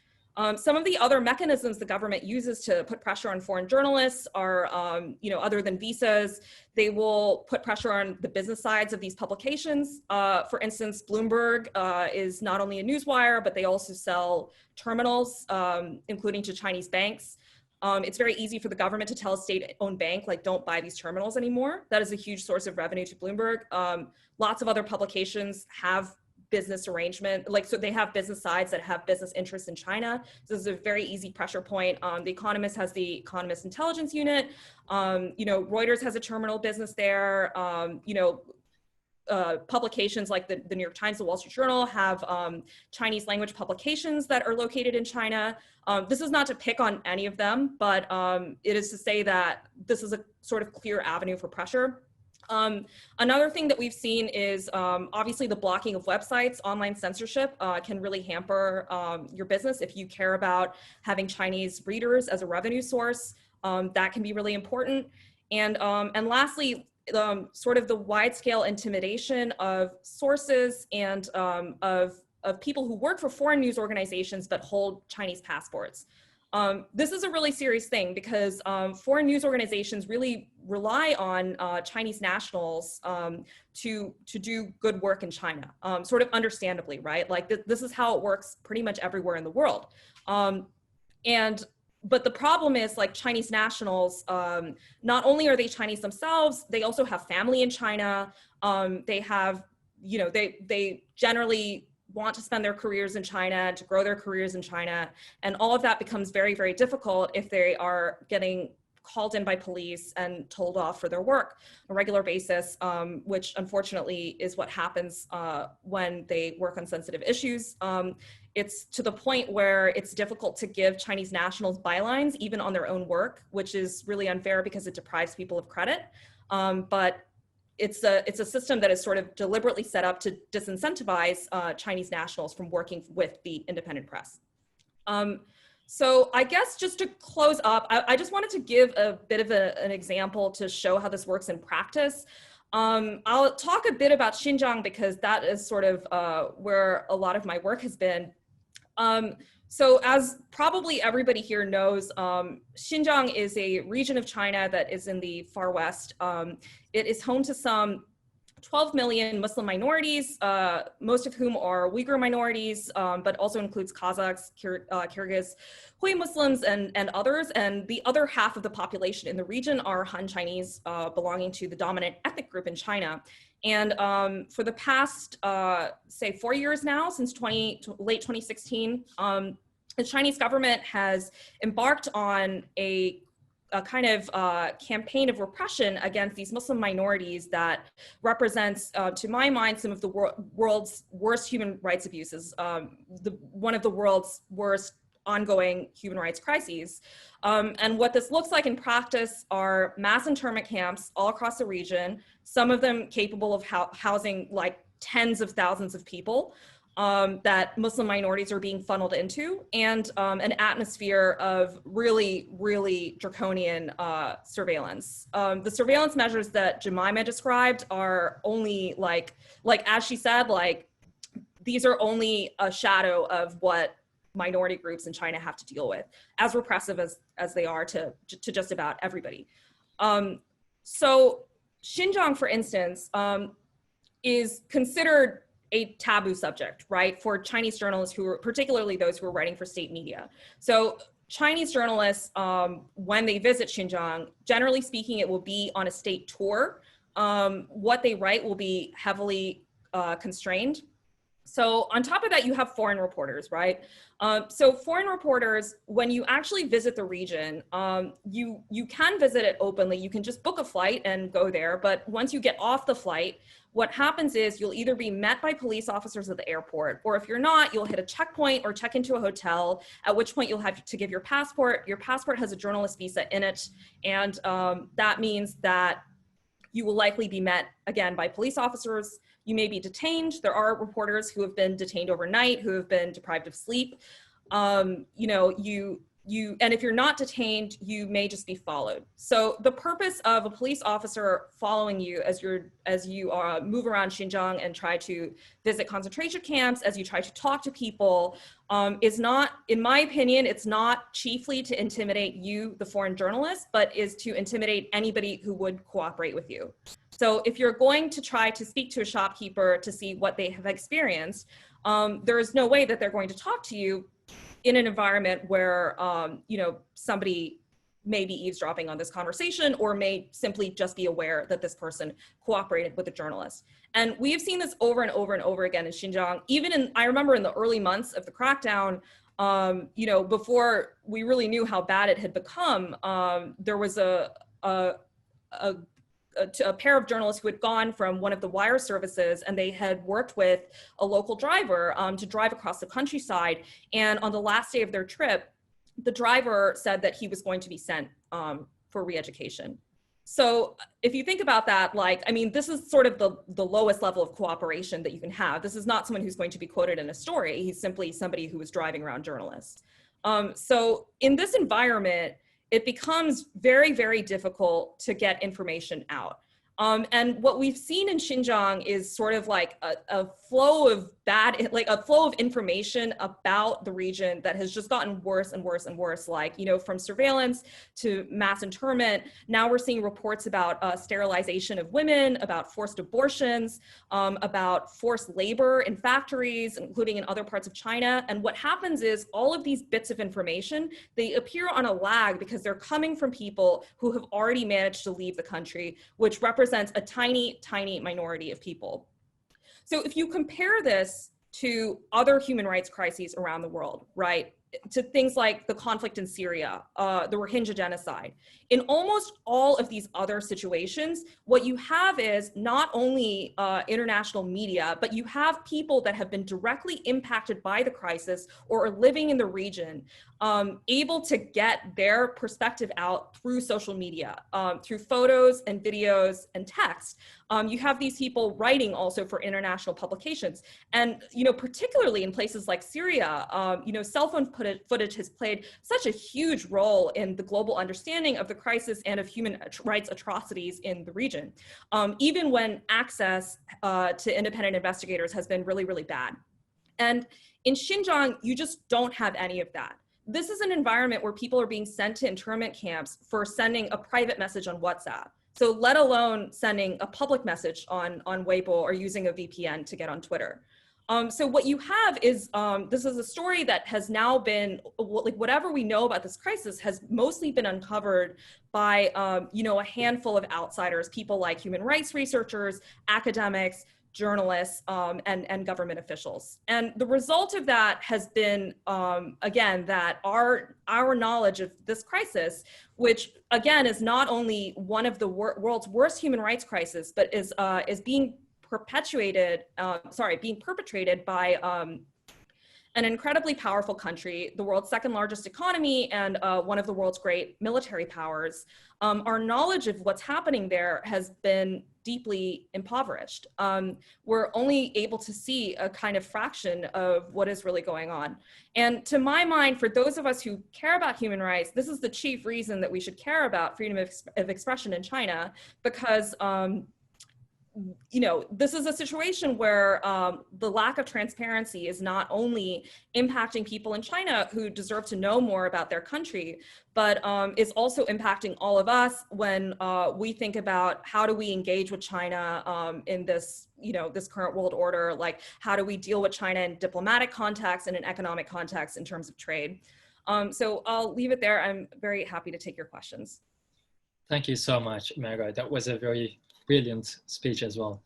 Some of the other mechanisms the government uses to put pressure on foreign journalists are, other than visas, they will put pressure on the business sides of these publications. For instance, Bloomberg is not only a newswire, but they also sell terminals, including to Chinese banks. It's very easy for the government to tell a state-owned bank, like, don't buy these terminals anymore. That is a huge source of revenue to Bloomberg. Lots of other publications have business arrangement, so they have business sides that have business interests in China. So this is a very easy pressure point. The Economist has the Economist Intelligence Unit. Reuters has a terminal business there. Publications like the New York Times, the Wall Street Journal have Chinese language publications that are located in China. This is not to pick on any of them, but it is to say that this is a sort of clear avenue for pressure. Another thing that we've seen is obviously the blocking of websites. Online censorship can really hamper your business. If you care about having Chinese readers as a revenue source, that can be really important. And lastly, sort of the wide-scale intimidation of sources and of people who work for foreign news organizations but hold Chinese passports. This is a really serious thing because foreign news organizations really rely on Chinese nationals to do good work in China, sort of understandably, right? Like this is how it works pretty much everywhere in the world. But the problem is, like, Chinese nationals, not only are they Chinese themselves, they also have family in China. They have, they generally want to spend their careers in China, to grow their careers in China. And all of that becomes very, very difficult if they are getting called in by police and told off for their work on a regular basis, which unfortunately is what happens when they work on sensitive issues. It's to the point where it's difficult to give Chinese nationals bylines, even on their own work, which is really unfair because it deprives people of credit. But it's a system that is sort of deliberately set up to disincentivize Chinese nationals from working with the independent press. So I guess just to close up, I just wanted to give a bit of an example to show how this works in practice. I'll talk a bit about Xinjiang because that is sort of where a lot of my work has been. So as probably everybody here knows, Xinjiang is a region of China that is in the far west. It is home to some 12 million Muslim minorities, most of whom are Uyghur minorities, but also includes Kazakhs, Kyrgyz, Hui Muslims, and others. And the other half of the population in the region are Han Chinese, belonging to the dominant ethnic group in China. And for the past, say, 4 years now, since late 2016, the Chinese government has embarked on a kind of campaign of repression against these Muslim minorities that represents, to my mind, some of the world's worst human rights abuses, one of the world's worst ongoing human rights crises. And what this looks like in practice are mass internment camps all across the region, some of them capable of housing like tens of thousands of people. That Muslim minorities are being funneled into, and an atmosphere of really, really draconian surveillance. The surveillance measures that Jemimah described are only like as she said, like these are only a shadow of what minority groups in China have to deal with, as repressive as they are to just about everybody. So Xinjiang, for instance, is considered a taboo subject, right, for Chinese journalists particularly those who are writing for state media. So Chinese journalists, when they visit Xinjiang, generally speaking, it will be on a state tour. What they write will be heavily constrained. So on top of that, you have foreign reporters, right? So foreign reporters, when you actually visit the region, you can visit it openly. You can just book a flight and go there. But once you get off the flight, what happens is you'll either be met by police officers at the airport, or if you're not, you'll hit a checkpoint or check into a hotel, at which point you'll have to give your passport. Your passport has a journalist visa in it. And that means that you will likely be met again by police officers. You may be detained. There are reporters who have been detained overnight, who have been deprived of sleep. And if you're not detained, you may just be followed. So the purpose of a police officer following you as you move around Xinjiang and try to visit concentration camps, as you try to talk to people, is not, in my opinion, it's not chiefly to intimidate you, the foreign journalist, but is to intimidate anybody who would cooperate with you. So if you're going to try to speak to a shopkeeper to see what they have experienced, there is no way that they're going to talk to you in an environment where somebody may be eavesdropping on this conversation, or may simply just be aware that this person cooperated with a journalist. And we have seen this over and over and over again in Xinjiang. I remember in the early months of the crackdown, before we really knew how bad it had become, there was a pair of journalists who had gone from one of the wire services, and they had worked with a local driver to drive across the countryside. And on the last day of their trip, the driver said that he was going to be sent for re-education. So if you think about that, this is sort of the lowest level of cooperation that you can have. This is not someone who's going to be quoted in a story. He's simply somebody who was driving around journalists. So in this environment, it becomes very, very difficult to get information out. And what we've seen in Xinjiang is sort of like a flow of information about the region that has just gotten worse and worse and worse, from surveillance to mass internment. Now we're seeing reports about sterilization of women, about forced abortions, about forced labor in factories, including in other parts of China. And what happens is all of these bits of information, they appear on a lag because they're coming from people who have already managed to leave the country, which represents a tiny, tiny minority of people. So if you compare this to other human rights crises around the world, right, to things like the conflict in Syria, the Rohingya genocide, in almost all of these other situations, what you have is not only international media, but you have people that have been directly impacted by the crisis or are living in the region, able to get their perspective out through social media, through photos and videos and text. You have these people writing also for international publications. And, particularly in places like Syria, cell phone footage has played such a huge role in the global understanding of the crisis and of human rights atrocities in the region, even when access to independent investigators has been really, really bad. And in Xinjiang, you just don't have any of that. This is an environment where people are being sent to internment camps for sending a private message on WhatsApp. So let alone sending a public message on Weibo or using a VPN to get on Twitter. So what you have is, this is a story that has now been, whatever we know about this crisis has mostly been uncovered by, a handful of outsiders, people like human rights researchers, academics, journalists, and government officials. And the result of that has been, again, that our knowledge of this crisis, which again is not only one of the world's worst human rights crises, but is being perpetrated by an incredibly powerful country, the world's second largest economy, and one of the world's great military powers. Our knowledge of what's happening there has been deeply impoverished. We're only able to see a kind of fraction of what is really going on. And to my mind, for those of us who care about human rights, this is the chief reason that we should care about freedom of expression in China, because this is a situation where the lack of transparency is not only impacting people in China who deserve to know more about their country, but is also impacting all of us when we think about how do we engage with China in this, this current world order, like how do we deal with China in diplomatic context and in economic context in terms of trade. So I'll leave it there. I'm very happy to take your questions. Thank you so much, Megha. That was a very brilliant speech as well.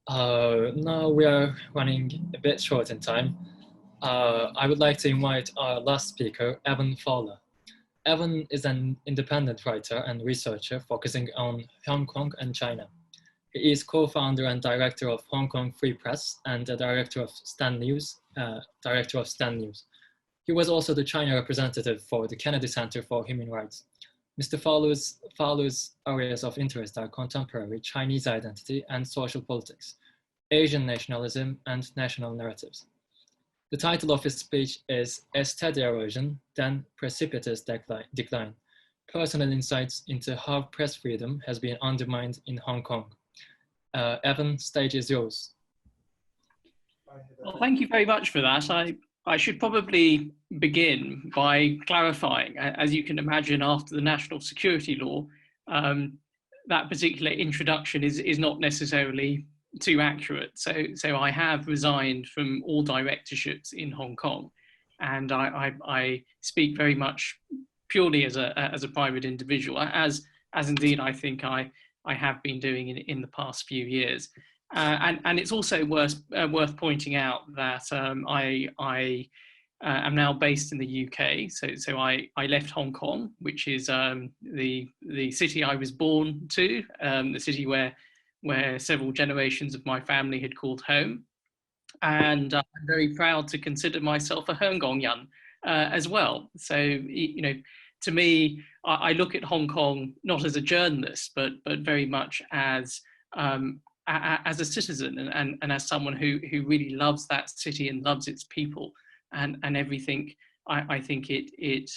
Now we are running a bit short in time. I would like to invite our last speaker, Evan Fowler. Evan is an independent writer and researcher focusing on Hong Kong and China. He is co-founder and director of Hong Kong Free Press and the director of Stan News. He was also the China representative for the Kennedy Center for Human Rights. Mr. Fowler's areas of interest are contemporary Chinese identity and social politics, Asian nationalism, and national narratives. The title of his speech is A Steady Erosion, Then Precipitous Decline, Personal Insights into How Press Freedom Has Been Undermined in Hong Kong. Evan, stage is yours. Well, thank you very much for that. I should probably begin by clarifying, as you can imagine after the national security law, that particular introduction is not necessarily too accurate. So I have resigned from all directorships in Hong Kong, and I speak very much purely as a private individual, as indeed I think I have been doing in the past few years. And it's also worth pointing out that I am now based in the UK. So I left Hong Kong, which is the city I was born to, the city where several generations of my family had called home. And I'm very proud to consider myself a Hongkongian as well. So, you know, to me, I look at Hong Kong not as a journalist, but very much as a citizen and as someone who really loves that city and loves its people and everything I think it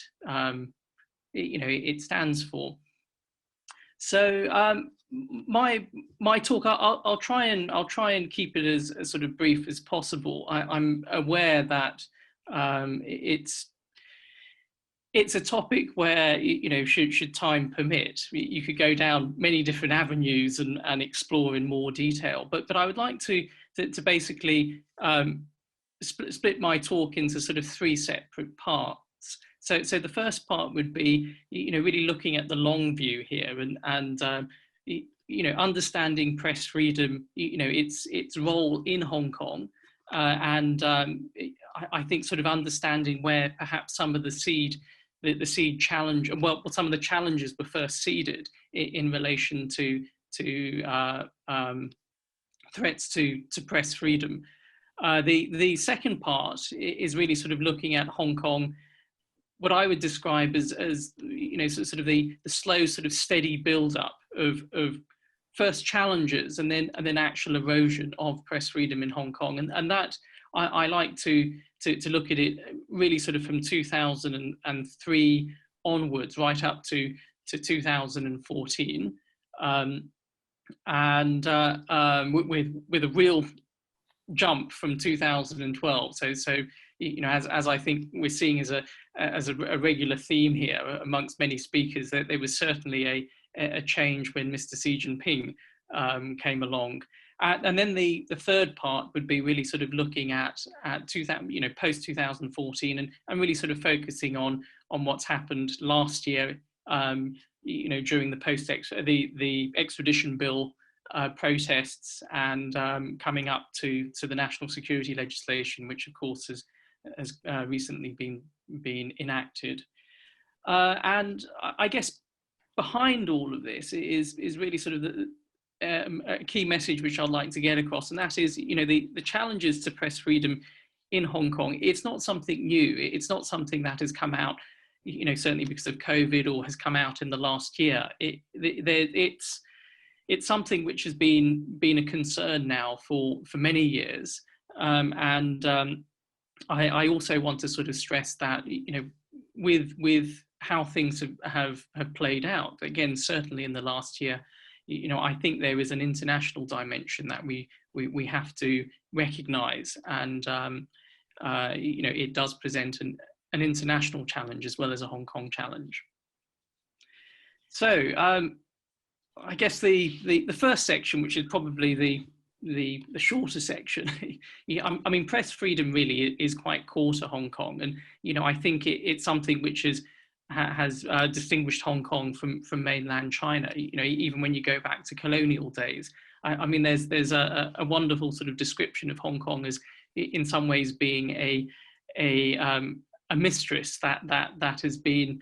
stands for. So my talk, I'll try and keep it as sort of brief as possible. I'm aware that it's a topic where, you know, should time permit, you could go down many different avenues and explore in more detail. But I would like to basically split my talk into sort of three separate parts. So the first part would be, you know, really looking at the long view here and you know, understanding press freedom, you know, its role in Hong Kong, and I think sort of understanding where perhaps some of the seed challenge, well, some of the challenges were first seeded in relation to threats to press freedom. The second part is really sort of looking at Hong Kong, what I would describe as you know, sort of the slow sort of steady build up of first challenges and then actual erosion of press freedom in Hong Kong, and that I like to look at it really sort of from 2003 onwards, right up to 2014, with a real jump from 2012. So you know, as I think we're seeing as a regular theme here amongst many speakers, that there was certainly a change when Mr. Xi Jinping came along. And then the third part would be really sort of looking at 2000, you know, post 2014, and really sort of focusing on what's happened last year, you know, during the extradition bill protests and coming up to the national security legislation, which of course has recently been enacted. And I guess behind all of this is really sort of a key message which I'd like to get across, and that is, you know, the challenges to press freedom in Hong Kong. It's not something new. It's not something that has come out, you know, certainly because of COVID or has come out in the last year. It's something which has been a concern now for many years, and I also want to sort of stress that, you know, with how things have played out, again, certainly in the last year, you know, I think there is an international dimension that we have to recognise, and you know, it does present an international challenge as well as a Hong Kong challenge. So I guess the first section, which is probably the shorter section, I mean, press freedom really is quite core to Hong Kong, and I think it's something which has distinguished Hong Kong from mainland China. Even when you go back to colonial days, I mean, there's a wonderful sort of description of Hong Kong as, in some ways, being a mistress that has been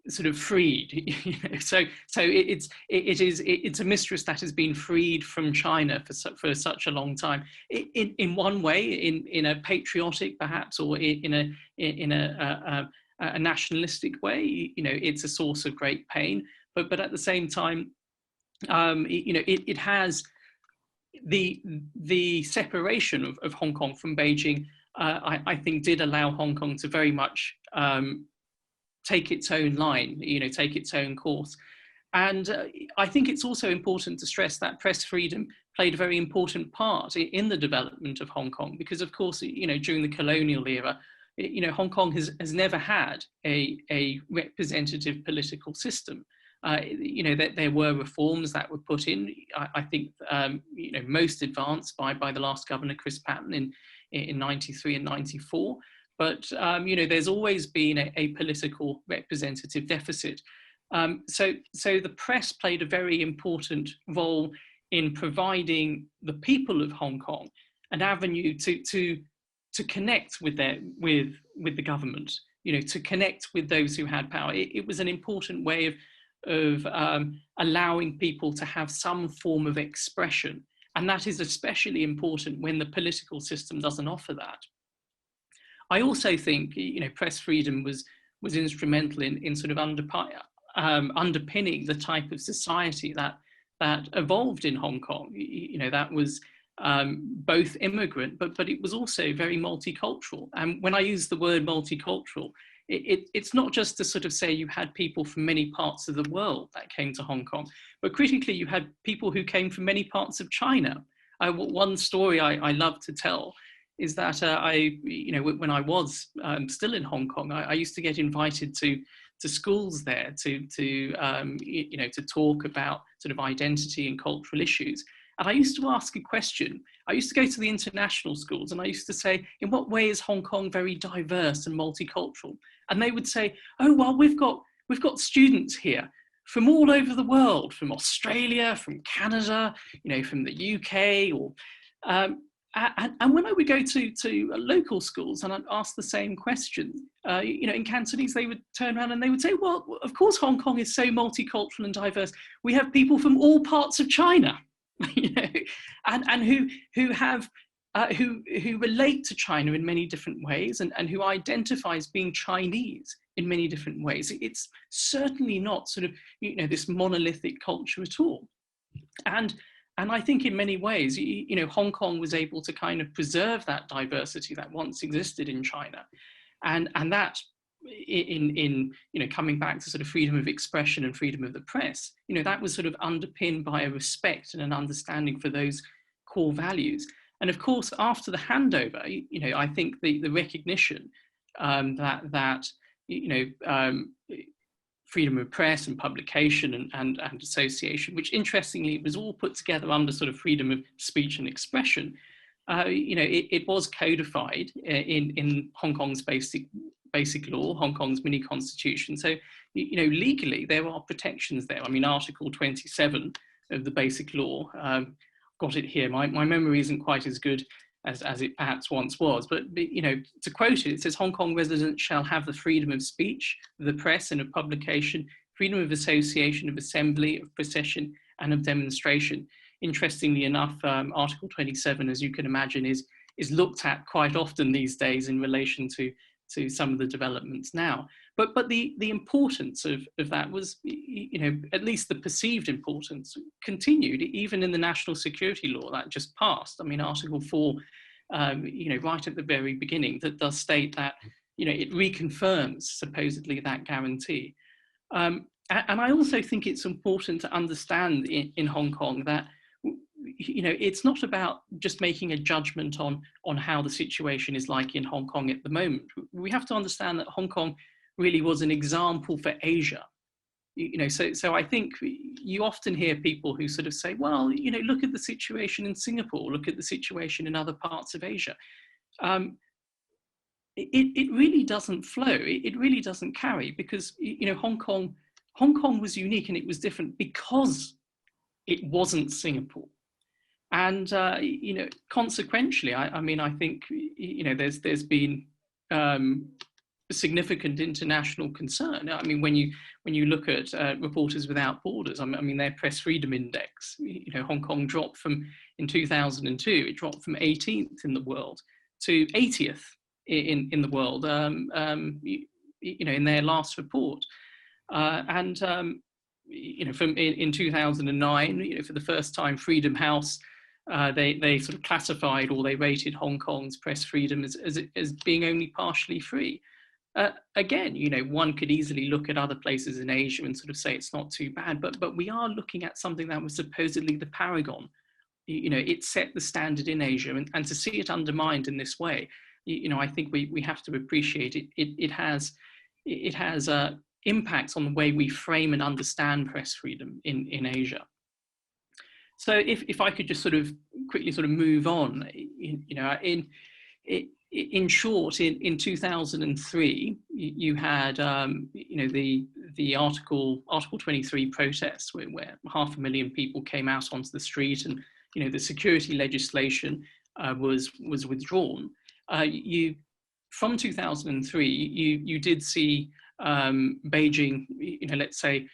sort of freed. So it's a mistress that has been freed from China for such a long time. In one way, in a patriotic perhaps, or in a nationalistic way, it's a source of great pain. But at the same time, it has the separation of Hong Kong from Beijing. I think did allow Hong Kong to very much take its own line, take its own course. And I think it's also important to stress that press freedom played a very important part in the development of Hong Kong, because of course, during the colonial era, Hong Kong has never had a representative political system. That there were reforms that were put in, I think, most advanced by the last governor, Chris Patten, in 93 and 94. But, there's always been a political representative deficit. So the press played a very important role in providing the people of Hong Kong an avenue to connect with the government, to connect with those who had power. It was an important way of allowing people to have some form of expression. And that is especially important when the political system doesn't offer that. I also think, press freedom was instrumental in sort of underpinning the type of society that evolved in Hong Kong. That was both immigrant, but it was also very multicultural. And when I use the word multicultural, it's not just to sort of say you had people from many parts of the world that came to Hong Kong, but critically you had people who came from many parts of China. One story I love to tell is that when I was still in Hong Kong, I used to get invited to schools there to talk about sort of identity and cultural issues. And I used to ask a question. I used to go to the international schools and I used to say, in what way is Hong Kong very diverse and multicultural? And they would say, oh, well, we've got students here from all over the world, from Australia, from Canada, from the UK, or and when I would go to local schools and I'd ask the same question, in Cantonese, they would turn around and they would say, well, of course, Hong Kong is so multicultural and diverse. We have people from all parts of China, and who relate to China in many different ways and who identify as being Chinese in many different ways. It's certainly not sort of, this monolithic culture at all. And I think in many ways, Hong Kong was able to kind of preserve that diversity that once existed in China. And that in coming back to sort of freedom of expression and freedom of the press, that was sort of underpinned by a respect and an understanding for those core values. And of course, after the handover, I think the recognition that freedom of press and publication and association, which interestingly was all put together under sort of freedom of speech and expression, it was codified in Hong Kong's basic law, Hong Kong's mini constitution. So, legally there are protections there. I mean, Article 27 of the basic law, got it here. My memory isn't quite as good as it perhaps once was, but to quote it, it says Hong Kong residents shall have the freedom of speech, of the press and of publication, freedom of association, of assembly, of procession and of demonstration. Interestingly enough, Article 27, as you can imagine, is looked at quite often these days in relation to some of the developments now. But the importance of that was, at least the perceived importance continued even in the national security law that just passed. I mean, Article 4, right at the very beginning, that does state that, it reconfirms supposedly that guarantee. And I also think it's important to understand in Hong Kong that, it's not about just making a judgment on how the situation is like in Hong Kong at the moment. We have to understand that Hong Kong really was an example for Asia. So I think you often hear people who sort of say, well, look at the situation in Singapore, look at the situation in other parts of Asia. It really doesn't flow. It really doesn't carry, because Hong Kong was unique, and it was different because it wasn't Singapore. And consequentially, I think there's been significant international concern. I mean, when you look at Reporters Without Borders, their press freedom index, Hong Kong dropped in 2002, it dropped from 18th in the world to 80th in the world, in their last report. In 2009, for the first time, Freedom House, they sort of classified, or they rated Hong Kong's press freedom as being only partially free. Again, one could easily look at other places in Asia and sort of say it's not too bad, but we are looking at something that was supposedly the paragon. It set the standard in Asia, and to see it undermined in this way, I think we have to appreciate it. It has impacts on the way we frame and understand press freedom in Asia. So if I could just sort of quickly sort of move on, in short, in 2003, you had the Article 23 protests, where 500,000 people came out onto the street, and the security legislation was withdrawn. From 2003, you did see Beijing, let's say,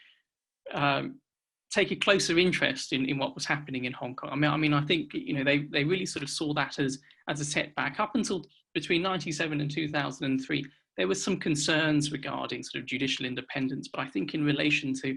take a closer interest in what was happening in Hong Kong. I think they really sort of saw that as a setback. Up until between 1997 and 2003, there were some concerns regarding sort of judicial independence, but I think in relation to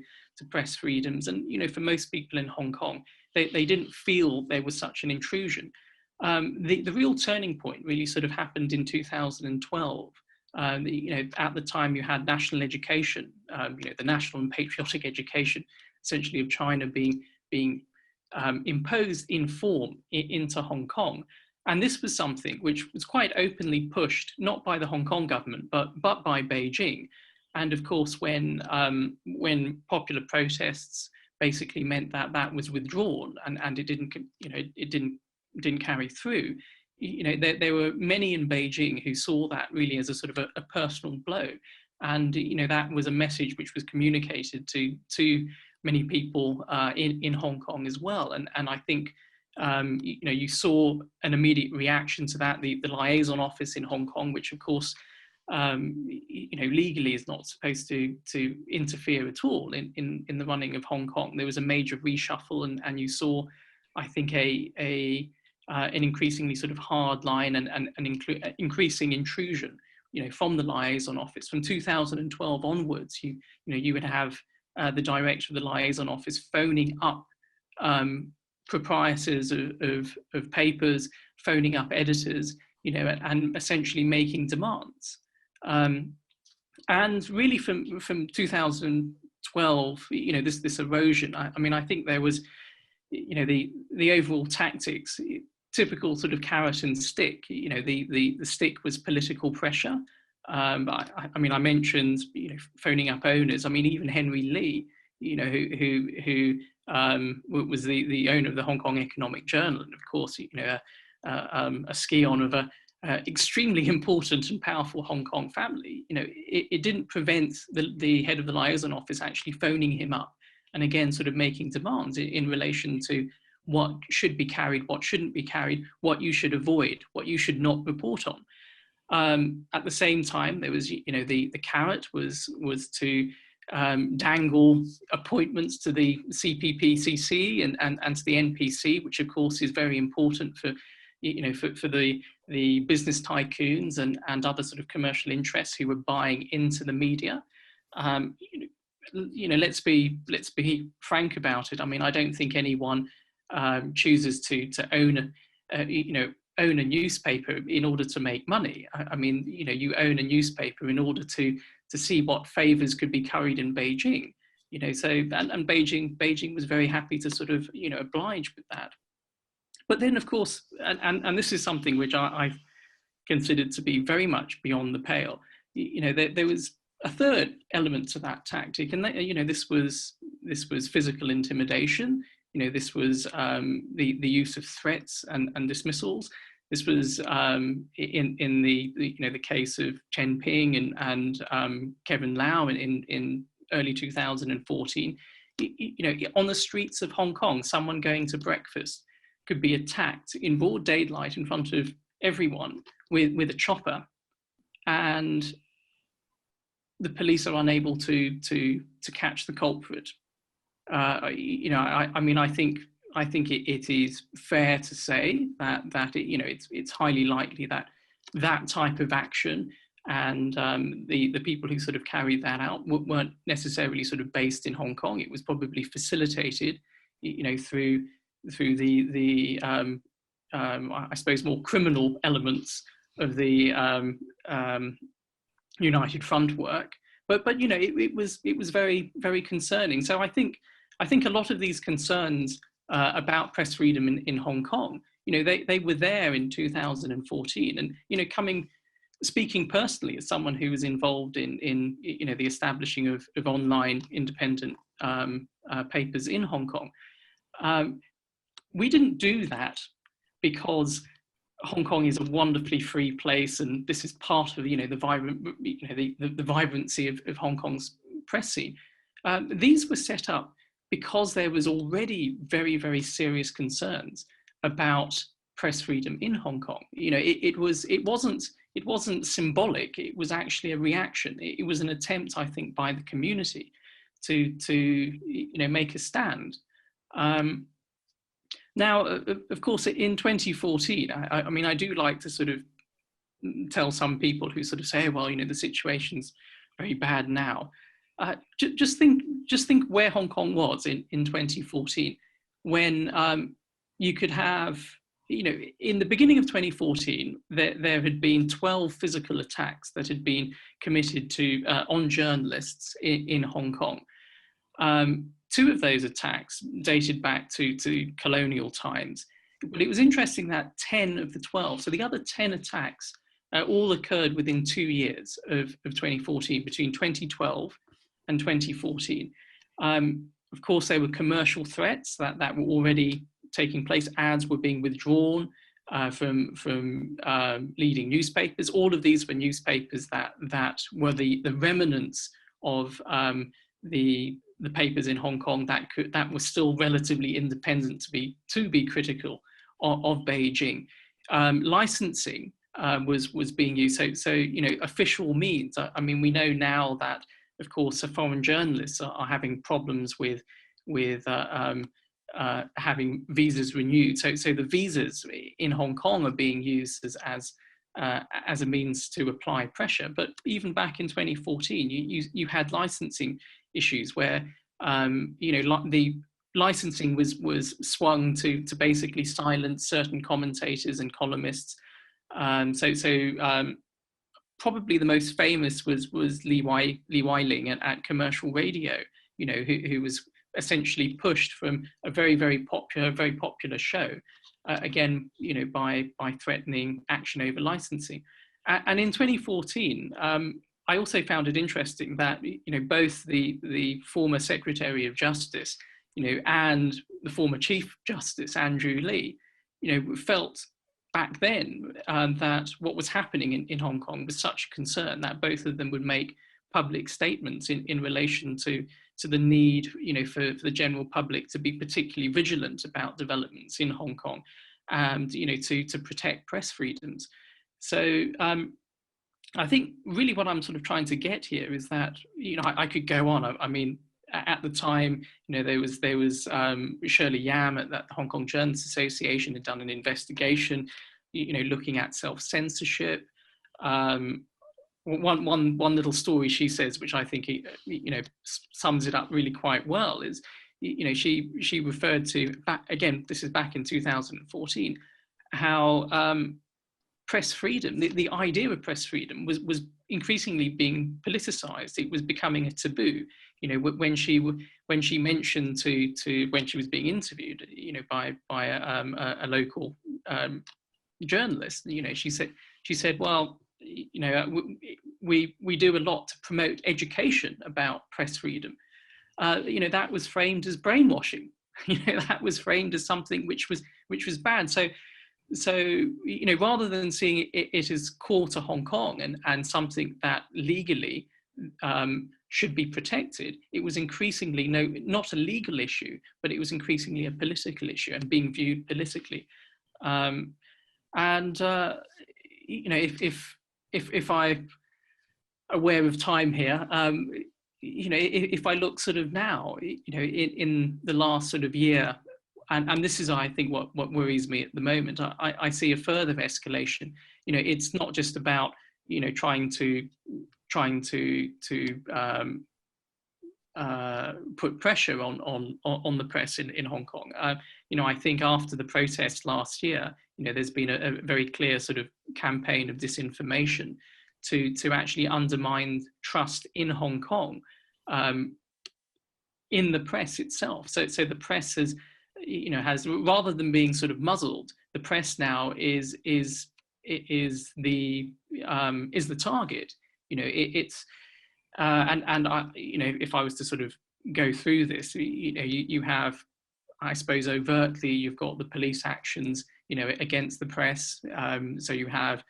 press freedoms, and for most people in Hong Kong, they didn't feel there was such an intrusion. The real turning point really sort of happened in 2012. At the time you had national education, the national and patriotic education, essentially, of China being imposed in form into Hong Kong. And this was something which was quite openly pushed, not by the Hong Kong government, but by Beijing. And of course, when popular protests basically meant that was withdrawn, and it didn't carry through, there were many in Beijing who saw that really as a sort of a personal blow. And that was a message which was communicated to many people in Hong Kong as well. And I think you saw an immediate reaction to that. The liaison office in Hong Kong, which of course legally is not supposed to interfere at all in the running of Hong Kong. There was a major reshuffle, and you saw, I think, an increasingly sort of hard line and increasing intrusion, from the liaison office. From 2012 onwards, you would have the director of the liaison office phoning up proprietors of papers, phoning up editors, and essentially making demands. And really from 2012, this erosion, I think there was, the overall tactics, typical sort of carrot and stick. The stick was political pressure. I mentioned, phoning up owners. Even Henry Lee, who was the owner of the Hong Kong Economic Journal, and of course, a scion of a extremely important and powerful Hong Kong family. It didn't prevent the head of the liaison office actually phoning him up, and again, sort of making demands in relation to what should be carried, what shouldn't be carried, what you should avoid, what you should not report on. At the same time, there was, the carrot was to dangle appointments to the CPPCC and to the NPC, which of course is very important for the business tycoons and other sort of commercial interests who were buying into the media. Let's be frank about it. I don't think anyone chooses to own a newspaper in order to make money. You own a newspaper in order to see what favors could be carried in Beijing. And Beijing was very happy to sort of oblige with that. But then, of course, and this is something which I've considered to be very much beyond the pale. There was a third element to that tactic, and that, you know, this was physical intimidation. You know, this was the use of threats and dismissals. This was in the you know, the case of Chen Ping and Kevin Lau in early 2014. You know, on the streets of Hong Kong, someone going to breakfast could be attacked in broad daylight in front of everyone with a chopper, and the police are unable to catch the culprit. You know, I mean, I think it is fair to say that it, you know, it's highly likely that that type of action and the people who sort of carried that out weren't necessarily sort of based in Hong Kong. It was probably facilitated, you know, through the I suppose more criminal elements of the United Front work. But you know, it was very, very concerning. So I think a lot of these concerns about press freedom in Hong Kong, you know, they were there in 2014, and you know, speaking personally as someone who was involved in you know, the establishing of online independent papers in Hong Kong, we didn't do that because Hong Kong is a wonderfully free place, and this is part of, you know, the vibrant, you know, the vibrancy of Hong Kong's press scene. These were set up because there was already very, very serious concerns about press freedom in Hong Kong. You know, it wasn't symbolic. It was actually a reaction. It was an attempt, I think, by the community to you know, make a stand. Now, of course, in 2014, I mean, I do like to sort of tell some people who sort of say, well, you know, the situation's very bad now. Just think where Hong Kong was in 2014, when you could have, you know, in the beginning of 2014, there had been 12 physical attacks that had been committed on journalists in Hong Kong. 2 of those attacks dated back to colonial times, but it was interesting that 10 of the 12, so the other 10 attacks, all occurred within 2 years of 2014, between 2012 and 2014. Of course, there were commercial threats that were already taking place. Ads were being withdrawn from leading newspapers. All of these were newspapers that were the remnants of the papers in Hong Kong that were still relatively independent to be critical of Beijing. Licensing was being used. So you know, official means. I mean, we know now that, of course, foreign journalists are having problems with having visas renewed. So the visas in Hong Kong are being used as a means to apply pressure. But even back in 2014, you had licensing issues where you know, the licensing was swung to basically silence certain commentators and columnists. Probably the most famous was Li Weiling at Commercial Radio, you know, who was essentially pushed from a very popular show, again, you know, by threatening action over licensing. And in 2014, I also found it interesting that, you know, both the former Secretary of Justice, you know, and the former Chief Justice, Andrew Lee, you know, felt back then that what was happening in Hong Kong was such a concern that both of them would make public statements in relation to the need, you know, for the general public to be particularly vigilant about developments in Hong Kong, and, you know, to protect press freedoms. So I think really what I'm sort of trying to get here is that, you know, I could go on. I mean, at the time, you know, there was Shirley Yam at the Hong Kong Journalists Association had done an investigation, you know, looking at self-censorship. One little story she says, which I think, you know, sums it up really quite well, is, you know, she referred to, again, this is back in 2014, how press freedom, the idea of press freedom was increasingly being politicized. It was becoming a taboo. You know, when she mentioned when she was being interviewed, you know, by a local journalist, you know, she said, well, you know, we do a lot to promote education about press freedom. You know, that was framed as brainwashing. You know, that was framed as something which was bad. So you know, rather than seeing it as core to Hong Kong and something that legally should be protected, it was increasingly not a legal issue, but it was increasingly a political issue and being viewed politically. You know, if I'm aware of time here, you know, if I look sort of now, you know, in the last sort of year, and this is, I think, what worries me at the moment, I see a further escalation. You know, it's not just about, you know, trying to put pressure on the press in Hong Kong. You know, I think after the protests last year, you know, there's been a very clear sort of campaign of disinformation to actually undermine trust in Hong Kong in the press itself. So the press has, you know, rather than being sort of muzzled, the press now is the target. You know, it's and I, you know, if I was to sort of go through this, you know, you have, I suppose, overtly, you've got the police actions, you know, against the press. So you have,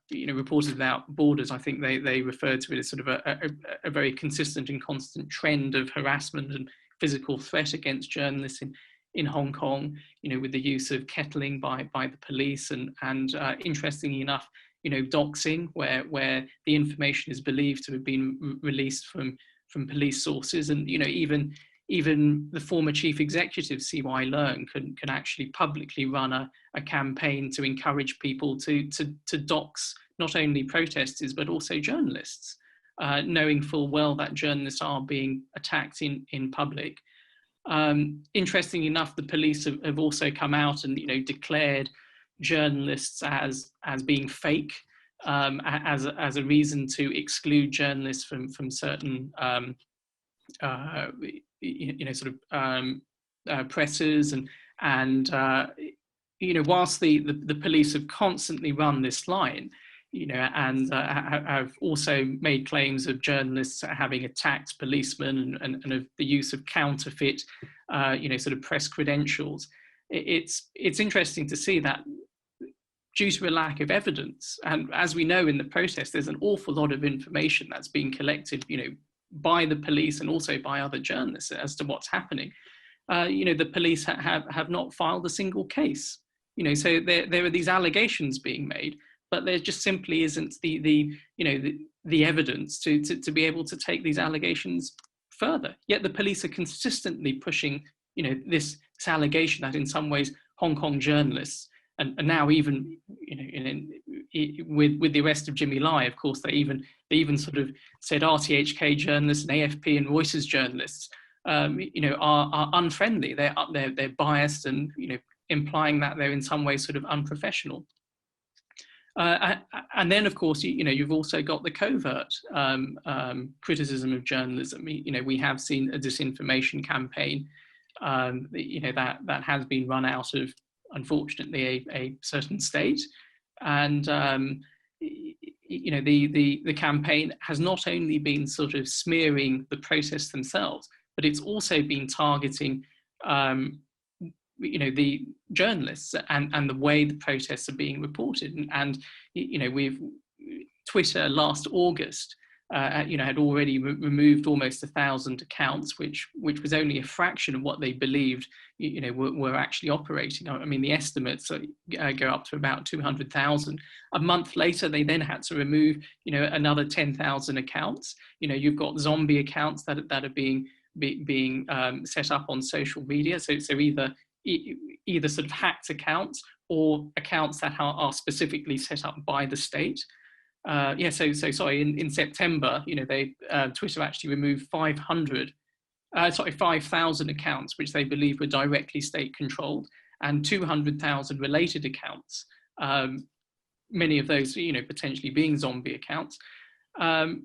you know, Reporters Without Borders. I think they referred to it as sort of a very consistent and constant trend of harassment and physical threat against journalists in Hong Kong. You know, with the use of kettling by the police and interestingly enough, you know, doxing, where the information is believed to have been released from police sources, and you know, even the former chief executive CY Leung can actually publicly run a campaign to encourage people to dox not only protesters but also journalists, knowing full well that journalists are being attacked in public. Interestingly enough, the police have also come out and, you know, declared journalists as being fake, as a reason to exclude journalists from certain you know, sort of presses and you know, whilst the police have constantly run this line, you know, and have also made claims of journalists having attacked policemen and of the use of counterfeit, you know, sort of press credentials. It's interesting to see that due to a lack of evidence, and as we know in the process, there's an awful lot of information that's being collected, you know, by the police and also by other journalists as to what's happening. You know, the police have not filed a single case. You know, so there are these allegations being made, but there just simply isn't the you know, the evidence to be able to take these allegations further. Yet the police are consistently pushing, you know, this allegation that in some ways Hong Kong journalists, and now even, you know, with the arrest of Jimmy Lai, of course, they even sort of said RTHK journalists and AFP and Reuters journalists, you know, are unfriendly. They're biased, and, you know, implying that they're in some way sort of unprofessional. And then, of course, you know, you've also got the covert criticism of journalism. You know, we have seen a disinformation campaign, you know, that has been run out of, unfortunately, a certain state, and you know, the campaign has not only been sort of smearing the protests themselves, but it's also been targeting, you know, the journalists and the way the protests are being reported. And you know, Twitter last August, you know, had already removed almost 1,000 accounts, which was only a fraction of what they believed, you know, were actually operating. I mean, the estimates go up to about 200,000. A month later, they then had to remove, you know, another 10,000 accounts. You know, you've got zombie accounts that are being set up on social media. So either sort of hacked accounts or accounts that are specifically set up by the state. Yeah, so sorry, in September, you know, Twitter actually removed 5,000 accounts, which they believe were directly state controlled, and 200,000 related accounts, many of those, you know, potentially being zombie accounts. And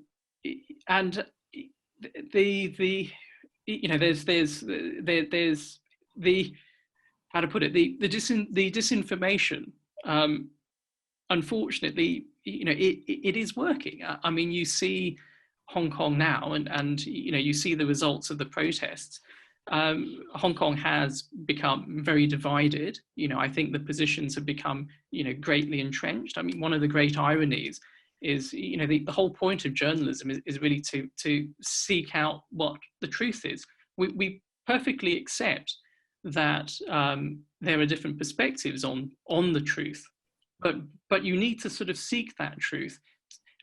you know, there's the, how to put it, the disinformation unfortunately, it is working. I mean, you see Hong Kong now, and you see the results of the protests. Hong Kong has become very divided. I think the positions have become, greatly entrenched. I mean, one of the great ironies is, the whole point of journalism is really to seek out what the truth is. We perfectly accept that there are different perspectives on the truth, but you need to sort of seek that truth.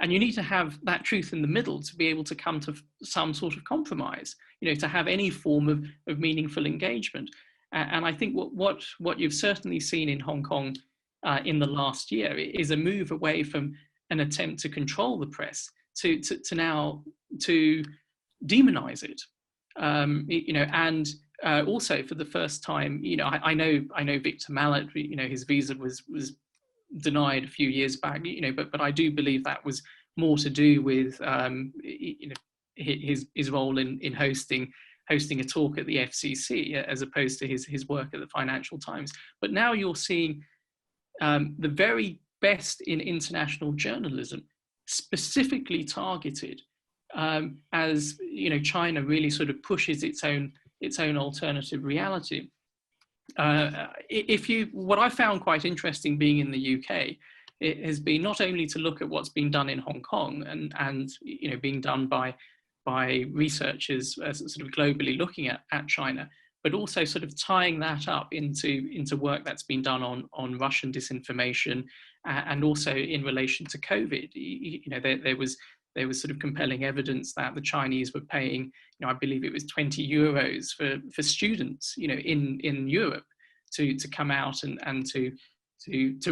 And you need to have that truth in the middle to be able to come to some sort of compromise, to have any form of meaningful engagement. And I think what you've certainly seen in Hong Kong in the last year is a move away from an attempt to control the press to now to demonize it. And also for the first time, I know Victor Mallet, his visa was denied a few years back, but I do believe that was more to do with his role in hosting a talk at the FCC as opposed to his work at the Financial Times. But now you're seeing the very best in international journalism specifically targeted as China really sort of pushes its own alternative reality. What I found quite interesting being in the UK, it has been not only to look at what's been done in Hong Kong and being done by researchers sort of globally looking at China, but also sort of tying that up into work that's been done on Russian disinformation and also in relation to COVID. There was sort of compelling evidence that the Chinese were paying, I believe it was 20 euros for students, in Europe to come out and to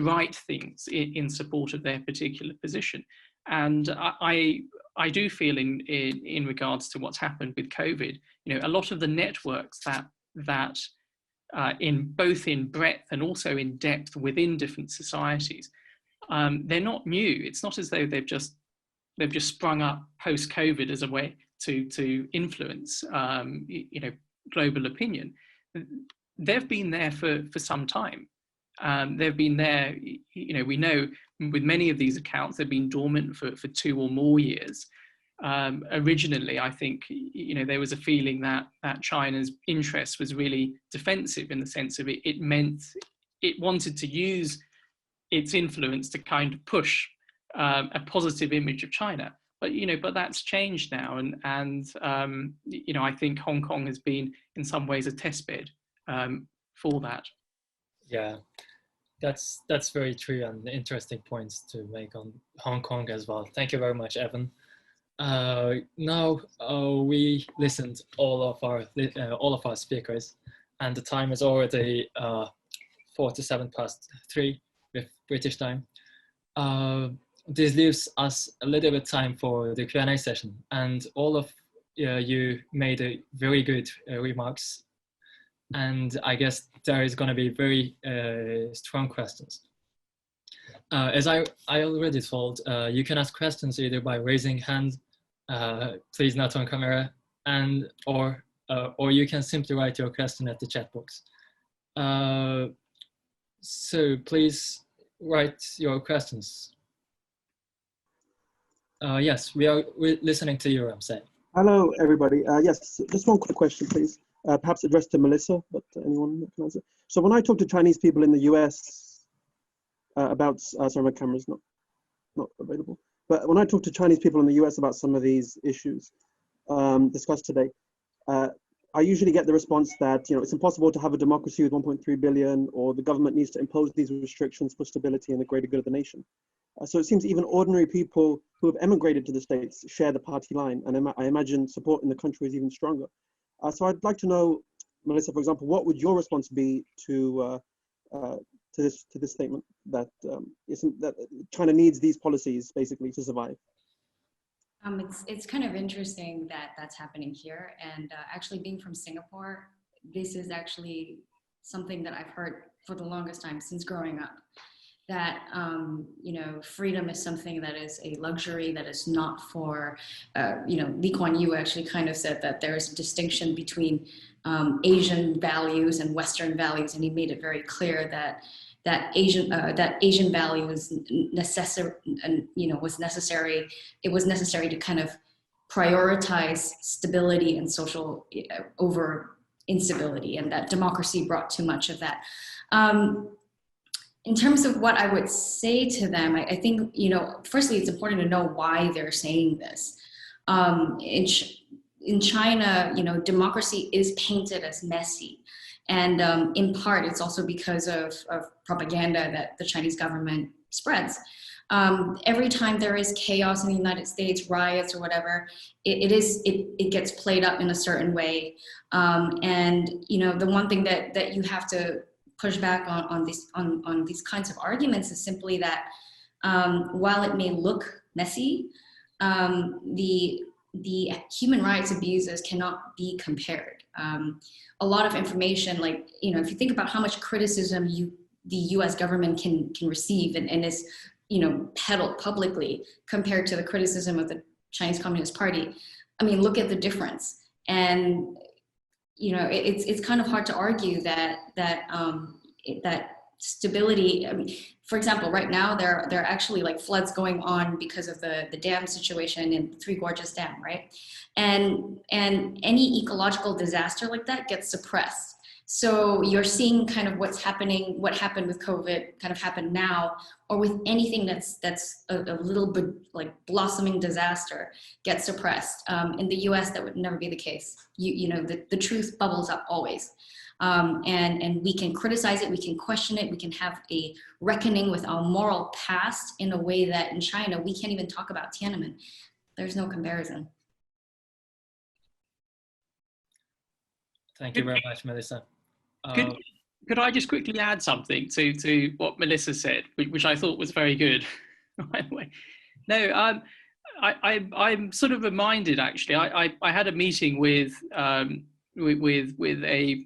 write things in support of their particular position. And I do feel in regards to what's happened with COVID, a lot of the networks that in both in breadth and also in depth within different societies, they're not new. It's not as though they've just sprung up post-COVID as a way to influence, global opinion. They've been there for some time. They've been there, we know with many of these accounts, they've been dormant for 2 or more years. Originally, I think, there was a feeling that China's interest was really defensive in the sense of it meant it wanted to use its influence to kind of push a positive image of China, but that's changed now, and I think Hong Kong has been in some ways a testbed for that. Yeah, that's very true and interesting points to make on Hong Kong as well. Thank you very much, Evan. Now we listened all of our speakers, and the time is already 3:47 with British time. This leaves us a little bit time for the Q&A session, and all of you made very good remarks, and I guess there is going to be very strong questions. As I already told, you can ask questions either by raising hand, please not on camera, or you can simply write your question at the chat box. So please write your questions. Yes, we're listening to you, Ramsay. Hello, everybody. Yes, just one quick question, please. Perhaps addressed to Melissa, but anyone can answer. So when I talk to Chinese people in the US about, sorry, my camera's not available. But when I talk to Chinese people in the US about some of these issues discussed today, I usually get the response that, it's impossible to have a democracy with 1.3 billion, or the government needs to impose these restrictions for stability and the greater good of the nation. So it seems even ordinary people who have emigrated to the States share the party line, and I imagine support in the country is even stronger. So I'd like to know, Melissa, for example, what would your response be to this statement that that China needs these policies basically to survive? It's kind of interesting that that's happening here, and actually being from Singapore, this is actually something that I've heard for the longest time since growing up. That freedom is something that is a luxury, that is not for, Lee Kuan Yew actually kind of said that there is a distinction between Asian values and Western values, and he made it very clear that that Asian value was necessary, and was necessary. It was necessary to kind of prioritize stability and social over instability, and that democracy brought too much of that. In terms of what I would say to them, I think, firstly, it's important to know why they're saying this. In China, democracy is painted as messy. And in part, it's also because of propaganda that the Chinese government spreads. Every time there is chaos in the United States, riots or whatever, it gets played up in a certain way. And the one thing that you have to push back on these kinds of arguments is simply that while it may look messy, the human rights abuses cannot be compared. A lot of information, like, if you think about how much criticism the US government can receive and is, peddled publicly compared to the criticism of the Chinese Communist Party, I mean, look at the difference. And, it's kind of hard to argue that stability, I mean, for example, right now there are actually like floods going on because of the dam situation in Three Gorges Dam, right? And any ecological disaster like that gets suppressed. So you're seeing kind of what happened with COVID kind of happen now, or with anything that's a little bit like blossoming disaster gets suppressed. In the US, that would never be the case. The truth bubbles up always. And we can criticize it, we can question it, we can have a reckoning with our moral past in a way that in China, we can't even talk about Tiananmen. There's no comparison. Thank you very much, Melissa. Could I just quickly add something to what Melissa said, which I thought was very good, by the way? No, I'm sort of reminded, actually, I had a meeting with a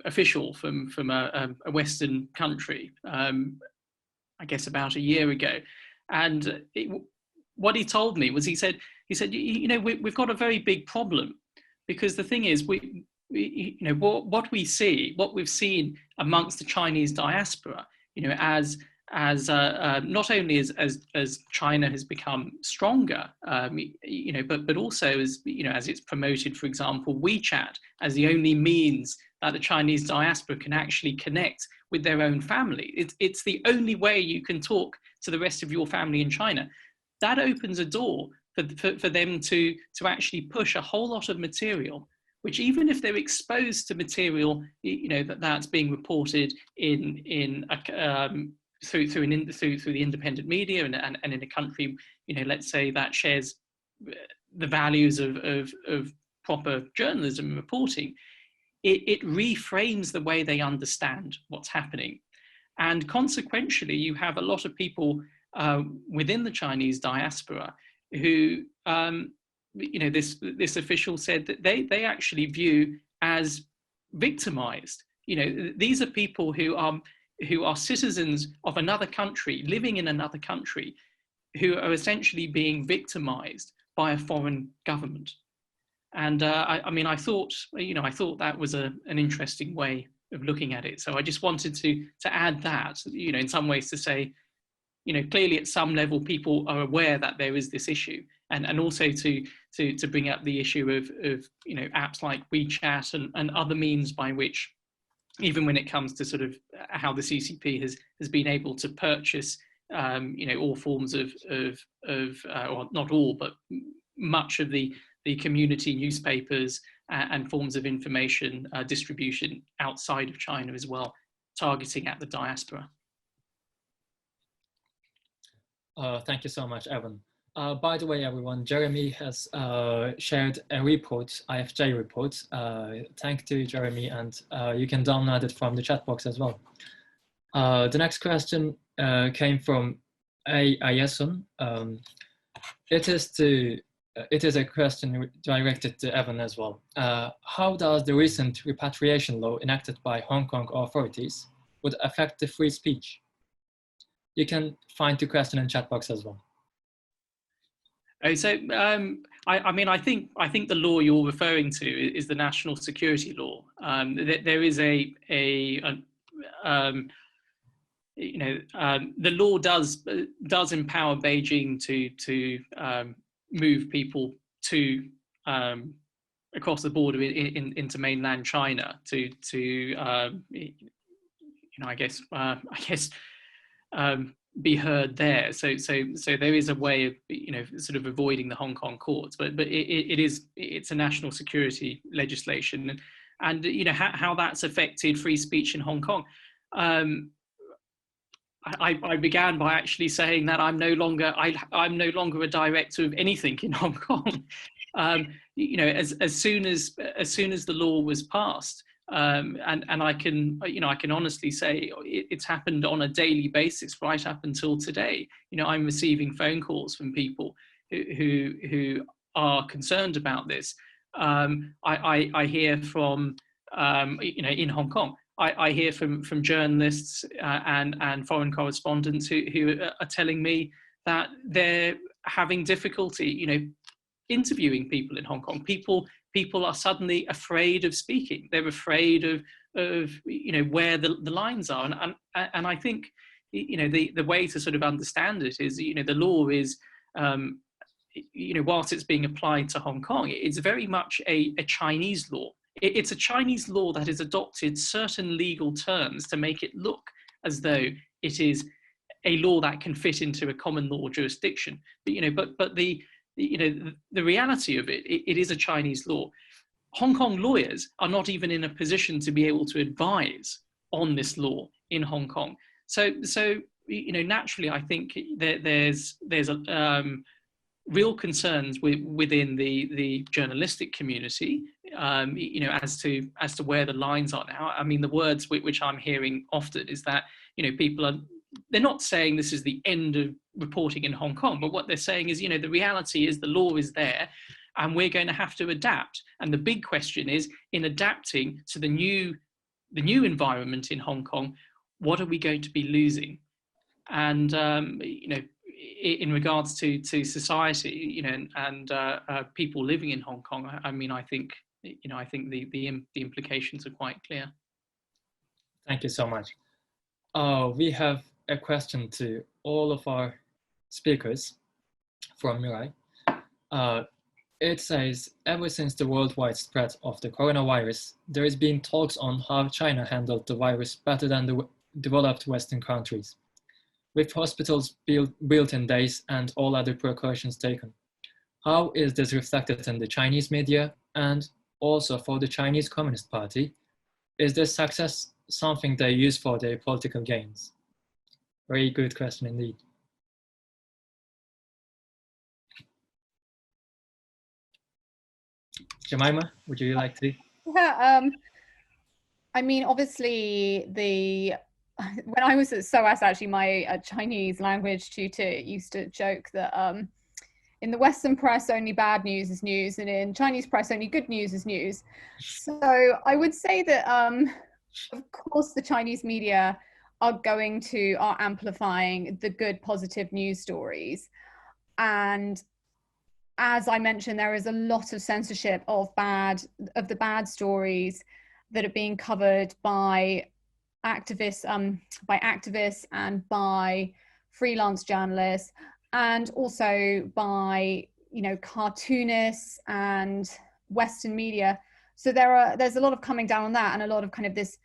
official from a Western country, I guess about a year ago, and what he told me was he said we've got a very big problem, because the thing is what we've seen amongst the Chinese diaspora, as not only as China has become stronger, but also as it's promoted, for example, WeChat as the only means that the Chinese diaspora can actually connect with their own family. It's the only way you can talk to the rest of your family in China. That opens a door for them to actually push a whole lot of material, which, even if they're exposed to material, that's being reported through the independent media and in a country, let's say, that shares the values of proper journalism and reporting, it reframes the way they understand what's happening. And consequentially, you have a lot of people within the Chinese diaspora who, this official said that they actually view as victimized. These are people who are citizens of another country, living in another country, who are essentially being victimized by a foreign government. And I thought that was an interesting way of looking at it. So I just wanted to add that, in some ways, to say, clearly at some level people are aware that there is this issue, and also to bring up the issue of apps like WeChat and other means by which, even when it comes to sort of how the CCP has been able to purchase all forms of or not all, but much of the community newspapers and forms of information distribution outside of China as well, targeting at the diaspora. Thank you so much, Evan. By the way, everyone, Jeremy has shared a report, IFJ report. Thank you, Jeremy, and you can download it from the chat box as well. The next question came from Ayesun. It is a question directed to Evan as well. How does the recent repatriation law enacted by Hong Kong authorities would affect the free speech? You can find the question in chat box as well. So I think the law you're referring to is the national security law. There is the law does empower Beijing to move people to across the border into mainland China be heard there. So there is a way of sort of avoiding the Hong Kong courts, but it's a national security legislation, and how that's affected free speech in Hong Kong. I began by actually saying that I'm no longer a director of anything in Hong Kong. As soon as the law was passed, and I can honestly say it's happened on a daily basis right up until today. I'm receiving phone calls from people who are concerned about this. I hear from in Hong Kong. I hear from journalists and foreign correspondents who are telling me that they're having difficulty, interviewing people in Hong Kong. People are suddenly afraid of speaking. They're afraid of where the lines are. And I think the way to sort of understand it is the law is whilst it's being applied to Hong Kong, it's very much a Chinese law. It's a Chinese law that has adopted certain legal terms to make it look as though it is a law that can fit into a common law jurisdiction. But the reality of it is a Chinese law. Hong Kong lawyers are not even in a position to be able to advise on this law in Hong Kong. So naturally, I think there's real concerns within the journalistic community, as to where the lines are now. I mean, the words which I'm hearing often is that they're not saying this is the end of reporting in Hong Kong, but what they're saying is, the reality is the law is there, and we're going to have to adapt. And the big question is, in adapting to the new environment in Hong Kong, what are we going to be losing? And in regards to society, and people living in Hong Kong, I mean, I think the implications are quite clear. Thank you so much. We have a question to all of our speakers from Mirai. It says, ever since the worldwide spread of the coronavirus, there has been talks on how China handled the virus better than the developed Western countries, with hospitals built in days and all other precautions taken. How is this reflected in the Chinese media and also for the Chinese Communist Party? Is this success something they use for their political gains? Very good question indeed. Jemimah, would you like to? Yeah, I mean, obviously, when I was at SOAS, actually, my Chinese language tutor used to joke that in the Western press, only bad news is news, and in Chinese press, only good news is news. So I would say that, of course, the Chinese media are amplifying the good, positive news stories. And as I mentioned, there is a lot of censorship of the bad stories that are being covered by activists and by freelance journalists, and also by cartoonists and Western media. So there's a lot of coming down on that, and a lot of kind of this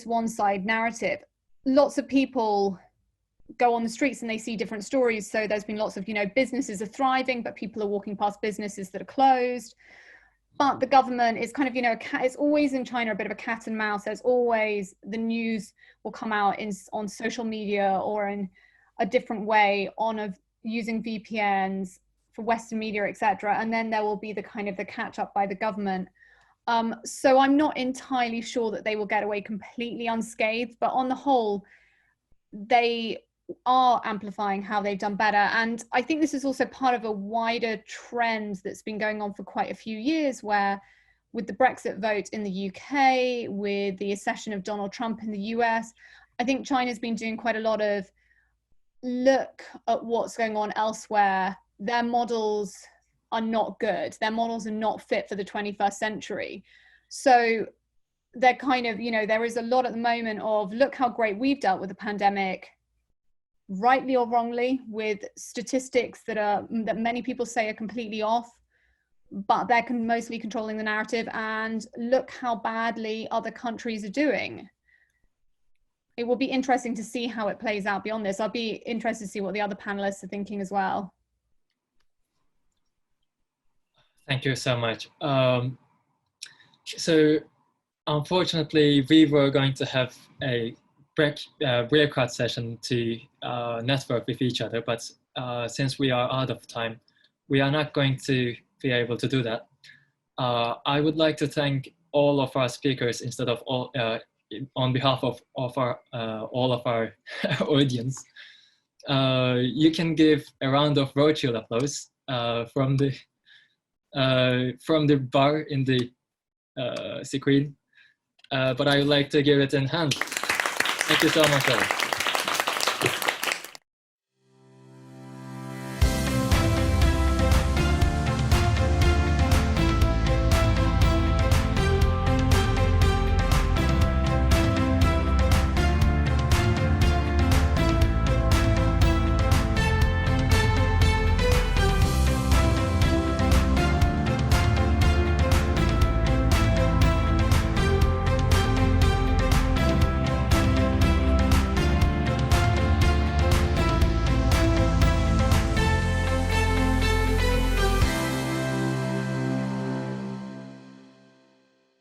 one side narrative. Lots of people go on the streets and they see different stories. So there's been lots of, businesses are thriving, but people are walking past businesses that are closed. But the government is kind of, it's always in China a bit of a cat and mouse. There's always, the news will come out on social media or in a different way using VPNs for Western media, etc. And then there will be the kind of the catch up by the government. So I'm not entirely sure that they will get away completely unscathed, but on the whole, they are amplifying how they've done better. And I think this is also part of a wider trend that's been going on for quite a few years, where with the Brexit vote in the UK, with the accession of Donald Trump in the US, I think China's been doing quite a lot of look at what's going on elsewhere. Their models are not good. Their models are not fit for the 21st century. So they're kind of, there is a lot at the moment of, look how great we've dealt with the pandemic. rightly or wrongly, with statistics that many people say are completely off, but they're mostly controlling the narrative, and look how badly other countries are doing. It will be interesting to see how it plays out beyond this. I'll be interested to see what the other panelists are thinking as well. Thank you so much. So unfortunately, we were going to have a breakout session to network with each other, but since we are out of time, we are not going to be able to do that. I would like to thank all of our speakers instead of all, on behalf of all of our audience. You can give a round of virtual applause from the bar in the screen, but I would like to give it in hand. Thank you so much all.